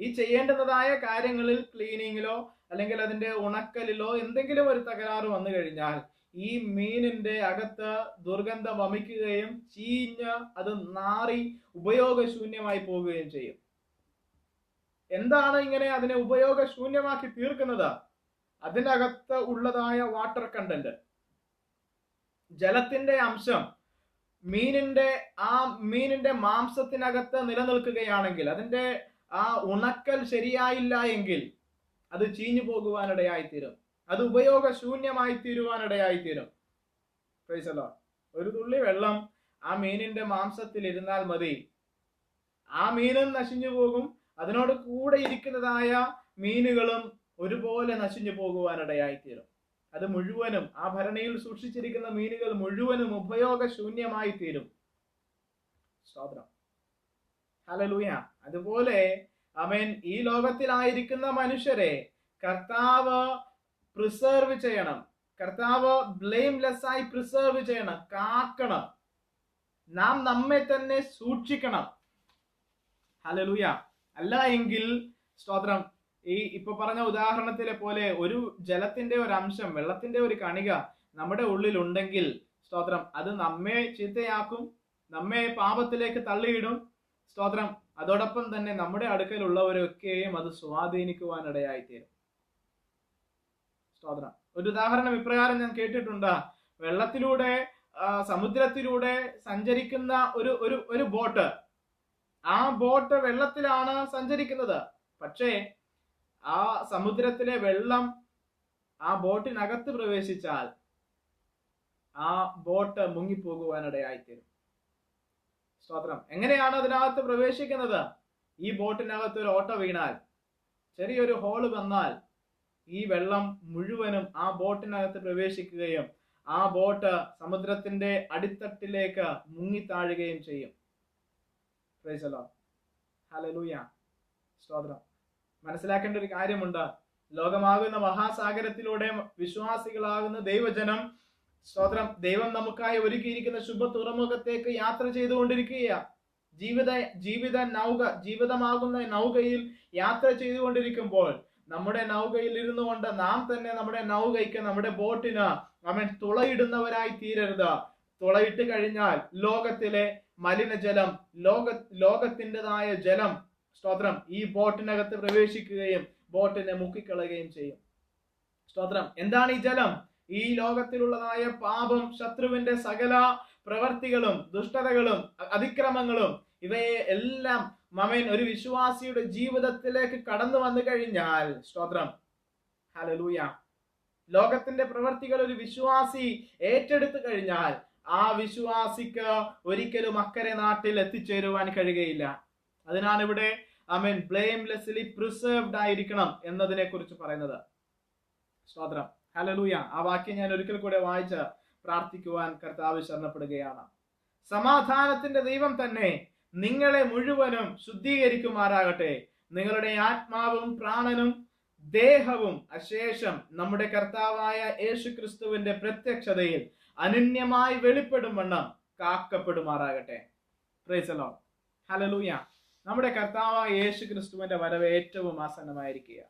ഈ ചെയ്യേണ്ടതായ കാര്യങ്ങളിൽ, ക്ലീനിങ്ങിലോ അല്ലെങ്കിൽ അതിന്റെ ഉണക്കലിലോ എന്തെങ്കിലും ഒരു തകരാറ് വന്നു കഴിഞ്ഞാൽ, ഈ മീനിന്റെ അകത്ത് ദുർഗന്ധം വമിക്കുകയും ചീഞ്ഞ് അത് നാറി ഉപയോഗശൂന്യമായി പോവുകയും ചെയ്യും. എന്താണ് ഇങ്ങനെ അതിനെ ഉപയോഗശൂന്യമാക്കി തീർക്കുന്നത്? അതിനകത്ത് ഉള്ളതായ വാട്ടർ കണ്ടന്റ്, ജലത്തിന്റെ അംശം മീനിന്റെ മാംസത്തിനകത്ത് നിലനിൽക്കുകയാണെങ്കിൽ, അതിന്റെ ആ ഉണക്കൽ ശരിയായില്ല എങ്കിൽ അത് ചീഞ്ഞു പോകുവാനിടയായിത്തീരും. അത് ഉപയോഗശൂന്യമായി തീരുവാനിടയായിത്തീരും. Praise the lord. ഒരു തുള്ളി വെള്ളം ആ മീനിന്റെ മാംസത്തിൽ ഇരുന്നാൽ മതി, ആ മീനും നശിഞ്ഞു പോകും, അതിനോട് കൂടെ ഇരിക്കുന്നതായ മീനുകളും ഒരുപോലെ നശിഞ്ഞു പോകുവാനിടയായിത്തീരും. അത് മുഴുവനും, ആ ഭരണിയിൽ സൂക്ഷിച്ചിരിക്കുന്ന മീനുകൾ മുഴുവനും ഉപയോഗശൂന്യമായി തീരും. സ്തോത്രം. ഹല്ലേലൂയ. അതുപോലെ ആമേൻ, ഈ ലോകത്തിലായിരിക്കുന്ന മനുഷ്യരെ കർത്താവ് പ്രിസർവ് ചെയ്യണം. കർത്താവ് ബ്ലെയിംലെസ് ആയി പ്രിസർവ് ചെയ്യണം, കാക്കണം. നാം നമ്മെ തന്നെ സൂക്ഷിക്കണം. ഹല്ലേലൂയ. അല്ല എങ്കിൽ, സ്തോത്രം, ഈ ഇപ്പൊ പറഞ്ഞ ഉദാഹരണത്തിലെ പോലെ ഒരു ജലത്തിന്റെ ഒരു അംശം, വെള്ളത്തിന്റെ ഒരു കണിക നമ്മുടെ ഉള്ളിൽ ഉണ്ടെങ്കിൽ, സ്തോത്രം, അത് നമ്മെ ചീത്തയാക്കും, നമ്മെ പാപത്തിലേക്ക് തള്ളിയിടും. സ്തോത്രം. അതോടൊപ്പം തന്നെ നമ്മുടെ അടുക്കലുള്ളവരൊക്കെയും അത് സ്വാധീനിക്കുവാനിടയായിത്തീരും. സ്തോത്രം. ഒരു ഉദാഹരണം ഇപ്രകാരം ഞാൻ കേട്ടിട്ടുണ്ട്. വെള്ളത്തിലൂടെ, സമുദ്രത്തിലൂടെ സഞ്ചരിക്കുന്ന ഒരു ബോട്ട്, ആ ബോട്ട് വെള്ളത്തിലാണ് സഞ്ചരിക്കുന്നത്. പക്ഷേ ആ സമുദ്രത്തിലെ വെള്ളം ആ ബോട്ടിനകത്ത് പ്രവേശിച്ചാൽ ആ ബോട്ട് മുങ്ങിപ്പോകുവാനിടയായിത്തീരും. സ്തോത്രം. എങ്ങനെയാണ് അതിനകത്ത് പ്രവേശിക്കുന്നത്? ഈ ബോട്ടിനകത്ത് ഒരു ഓട്ട വീണാൽ, ചെറിയൊരു ഹോള് വന്നാൽ, ഈ വെള്ളം മുഴുവനും ആ ബോട്ടിനകത്ത് പ്രവേശിക്കുകയും ആ ബോട്ട് സമുദ്രത്തിന്റെ അടിത്തട്ടിലേക്ക് മുങ്ങിത്താഴുകയും ചെയ്യും. Price the lord. ഹല്ലേലൂയ. സ്തോത്രം. മനസ്സിലാക്കേണ്ട ഒരു കാര്യമുണ്ട്. ലോകമാകുന്ന മഹാസാഗരത്തിലൂടെ വിശ്വാസികളാകുന്ന ദൈവജനം, സ്തോത്രം, ദൈവം നമുക്കായി ഒരുക്കിയിരിക്കുന്ന ശുഭ തുറമുഖത്തേക്ക് യാത്ര ചെയ്തുകൊണ്ടിരിക്കുകയാണ്. ജീവിതമാകുന്ന നൗകയിൽ യാത്ര ചെയ്തുകൊണ്ടിരിക്കുമ്പോൾ, നമ്മുടെ നൗകയിൽ ഇരുന്നു കൊണ്ട് നാം തന്നെ നമ്മുടെ നൗകയ്ക്ക്, നമ്മുടെ ബോട്ടിന് അവൻ തുളയിടുന്നവരായി തീരരുത്. തുളയിട്ട് കഴിഞ്ഞാൽ ലോകത്തിലെ മലിനജലം, ലോകത്തിൻ്റെതായ ജലം, സ്തോത്രം, ഈ ബോട്ടിനകത്ത് പ്രവേശിക്കുകയും ബോട്ടിനെ മുക്കിക്കളയുകയും ചെയ്യും. സ്തോത്രം. എന്താണ് ഈ ജലം? ഈ ലോകത്തിലുള്ളതായ പാപം, ശത്രുവിന്റെ സകല പ്രവർത്തികളും, ദുഷ്ടതകളും, അതിക്രമങ്ങളും, ഇവയെ എല്ലാം ഒരു വിശ്വാസിയുടെ ജീവിതത്തിലേക്ക് കടന്നു വന്നു കഴിഞ്ഞാൽ, സ്തോത്രം, ഹല്ലേലൂയ, ലോകത്തിന്റെ പ്രവർത്തികൾ ഒരു വിശ്വാസി ഏറ്റെടുത്തു കഴിഞ്ഞാൽ ആ വിശ്വാസിക്ക് ഒരിക്കലും അക്കരെ നാട്ടിൽ എത്തിച്ചേരുവാൻ കഴിയുകയില്ല. അതിനാണ് ഇവിടെ ബ്ലെയിംലെസ്ലി പ്രിസർവ്ഡ് ആയിരിക്കണം എന്നതിനെ കുറിച്ച് പറയുന്നത്. സ്തോത്രം. ഹല്ലേലൂയ. ആ വാക്യം ഞാൻ ഒരിക്കൽ കൂടെ വായിച്ച് പ്രാർത്ഥിക്കുവാൻ കർത്താവ് ശരണപ്പെടുകയാണ്. സമാധാനത്തിന്റെ ദൈവം തന്നെ നിങ്ങളെ മുഴുവനും ശുദ്ധീകരിക്കുമാറാകട്ടെ. നിങ്ങളുടെ ആത്മാവും പ്രാണനും ദേഹവും അശേഷം നമ്മുടെ കർത്താവായ യേശുക്രിസ്തുവിന്റെ പ്രത്യക്ഷതയിൽ അനന്യമായി വെളിപ്പെടും വണ്ണം കാക്കപ്പെടുമാറാകട്ടെ. Praise the lord. ഹല്ലേലൂയ. നമ്മുടെ കർത്താവായ യേശുക്രിസ്തുവിന്റെ വരവ് ഏറ്റവും ആസന്നമായിരിക്കുക.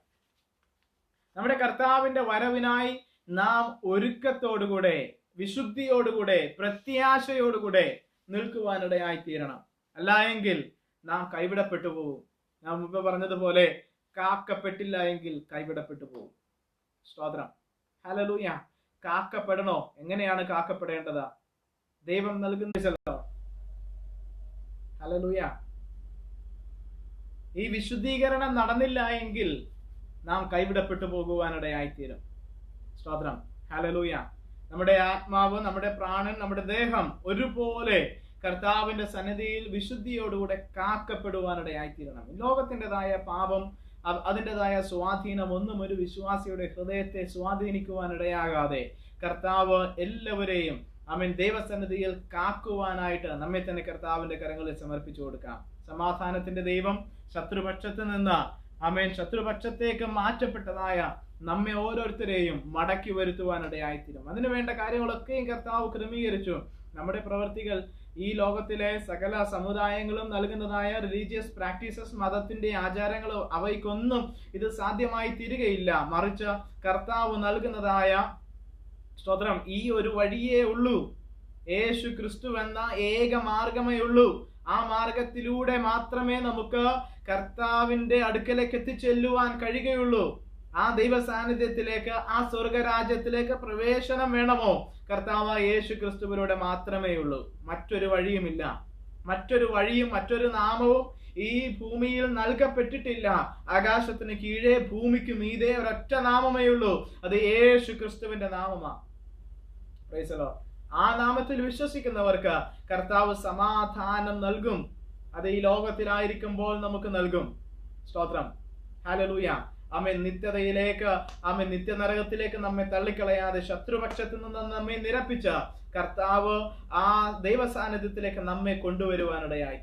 നമ്മുടെ കർത്താവിന്റെ വരവിനായി നാം ഒരുക്കത്തോടുകൂടെ, വിശുദ്ധിയോടുകൂടെ, പ്രത്യാശയോടുകൂടെ നിൽക്കുവാനിടയായി തീരണം. അല്ല എങ്കിൽ നാം കൈവിടപ്പെട്ടു പോകും. നാം മുമ്പ് പറഞ്ഞതുപോലെ കാക്കപ്പെട്ടില്ല എങ്കിൽ കൈവിടപ്പെട്ടു പോകും. സ്തോത്രം. ഹല്ലേലൂയ. കാക്കപ്പെടണോ? എങ്ങനെയാണ് കാക്കപ്പെടേണ്ടത്? ദൈവം നൽകുന്ന ഹല്ലേലൂയ. ഈ വിശുദ്ധീകരണം നടന്നില്ല എങ്കിൽ നാം കൈവിടപ്പെട്ടു പോകുവാനിടയായിത്തീരും. സ്തോത്രം. ഹല്ലേലൂയ. നമ്മുടെ ആത്മാവ്, നമ്മുടെ പ്രാണൻ, നമ്മുടെ ദേഹം ഒരുപോലെ കർത്താവിന്റെ സന്നിധിയിൽ വിശുദ്ധിയോടുകൂടെ കാക്കപ്പെടുവാനിടയായിത്തീരണം. ലോകത്തിൻ്റെതായ പാപം, അതിൻ്റെതായ സ്വാധീനം ഒന്നും ഒരു വിശ്വാസിയുടെ ഹൃദയത്തെ സ്വാധീനിക്കുവാനിടയാകാതെ കർത്താവ് എല്ലാവരെയും ദൈവസന്നിധിയിൽ കാക്കുവാനായിട്ട് നമ്മെ തന്നെ കർത്താവിന്റെ കരങ്ങളിൽ സമർപ്പിച്ചു കൊടുക്കാം. സമാധാനത്തിന്റെ ദൈവം ശത്രുപക്ഷത്ത് നിന്ന് ശത്രുപക്ഷത്തേക്ക് മാറ്റപ്പെട്ടതായ നമ്മെ ഓരോരുത്തരെയും മടക്കി വരുത്തുവാനിടയായിത്തീരും. അതിനു വേണ്ട കാര്യങ്ങളൊക്കെയും കർത്താവ് ക്രമീകരിച്ചു. നമ്മുടെ പ്രവൃത്തികൾ ഈ ലോകത്തിലെ സകല സമുദായങ്ങളും നൽകുന്നതായ റിലീജിയസ് പ്രാക്ടീസസ്, മതത്തിന്റെ ആചാരങ്ങളും അവയ്ക്കൊന്നും ഇത് സാധ്യമായി തീരുകയില്ല. മറിച്ച് കർത്താവ് നൽകുന്നതായ സ്തോത്രം ഈ ഒരു വഴിയേ ഉള്ളൂ. യേശു ക്രിസ്തു എന്ന ഏക മാർഗമേ ഉള്ളൂ. ആ മാർഗത്തിലൂടെ മാത്രമേ നമുക്ക് കർത്താവിന്റെ അടുക്കലേക്ക് എത്തിച്ചെല്ലുവാൻ കഴിയുകയുള്ളൂ. ആ ദൈവ സാന്നിധ്യത്തിലേക്ക്, ആ സ്വർഗരാജ്യത്തിലേക്ക് പ്രവേശനം വേണമോ? കർത്താവ് യേശു ക്രിസ്തുവിലൂടെ മാത്രമേ ഉള്ളൂ. മറ്റൊരു വഴിയുമില്ല. മറ്റൊരു വഴിയും മറ്റൊരു നാമവും ഈ ഭൂമിയിൽ നൽകപ്പെട്ടിട്ടില്ല. ആകാശത്തിന് കീഴേ ഭൂമിക്ക് മീതെ ഒരൊറ്റ നാമമേ ഉള്ളൂ. അത് യേശു ക്രിസ്തുവിന്റെ നാമമാണ്. Price the Lord. ആ നാമത്തിൽ വിശ്വസിക്കുന്നവർക്ക് കർത്താവ് സമാധാനം നൽകും. അത് ഈ ലോകത്തിലായിരിക്കുമ്പോൾ നമുക്ക് നൽകും. സ്തോത്രം. ഹല്ലേലൂയ. നിത്യതയിലേക്ക്, നിത്യനരകത്തിലേക്ക് നമ്മെ തള്ളിക്കളയാതെ ശത്രുപക്ഷത്തു നിന്ന് നമ്മെ നിരപ്പിച്ച കർത്താവ് ആ ദൈവ സാന്നിധ്യത്തിലേക്ക് നമ്മെ കൊണ്ടുവരുവാനിടയായി.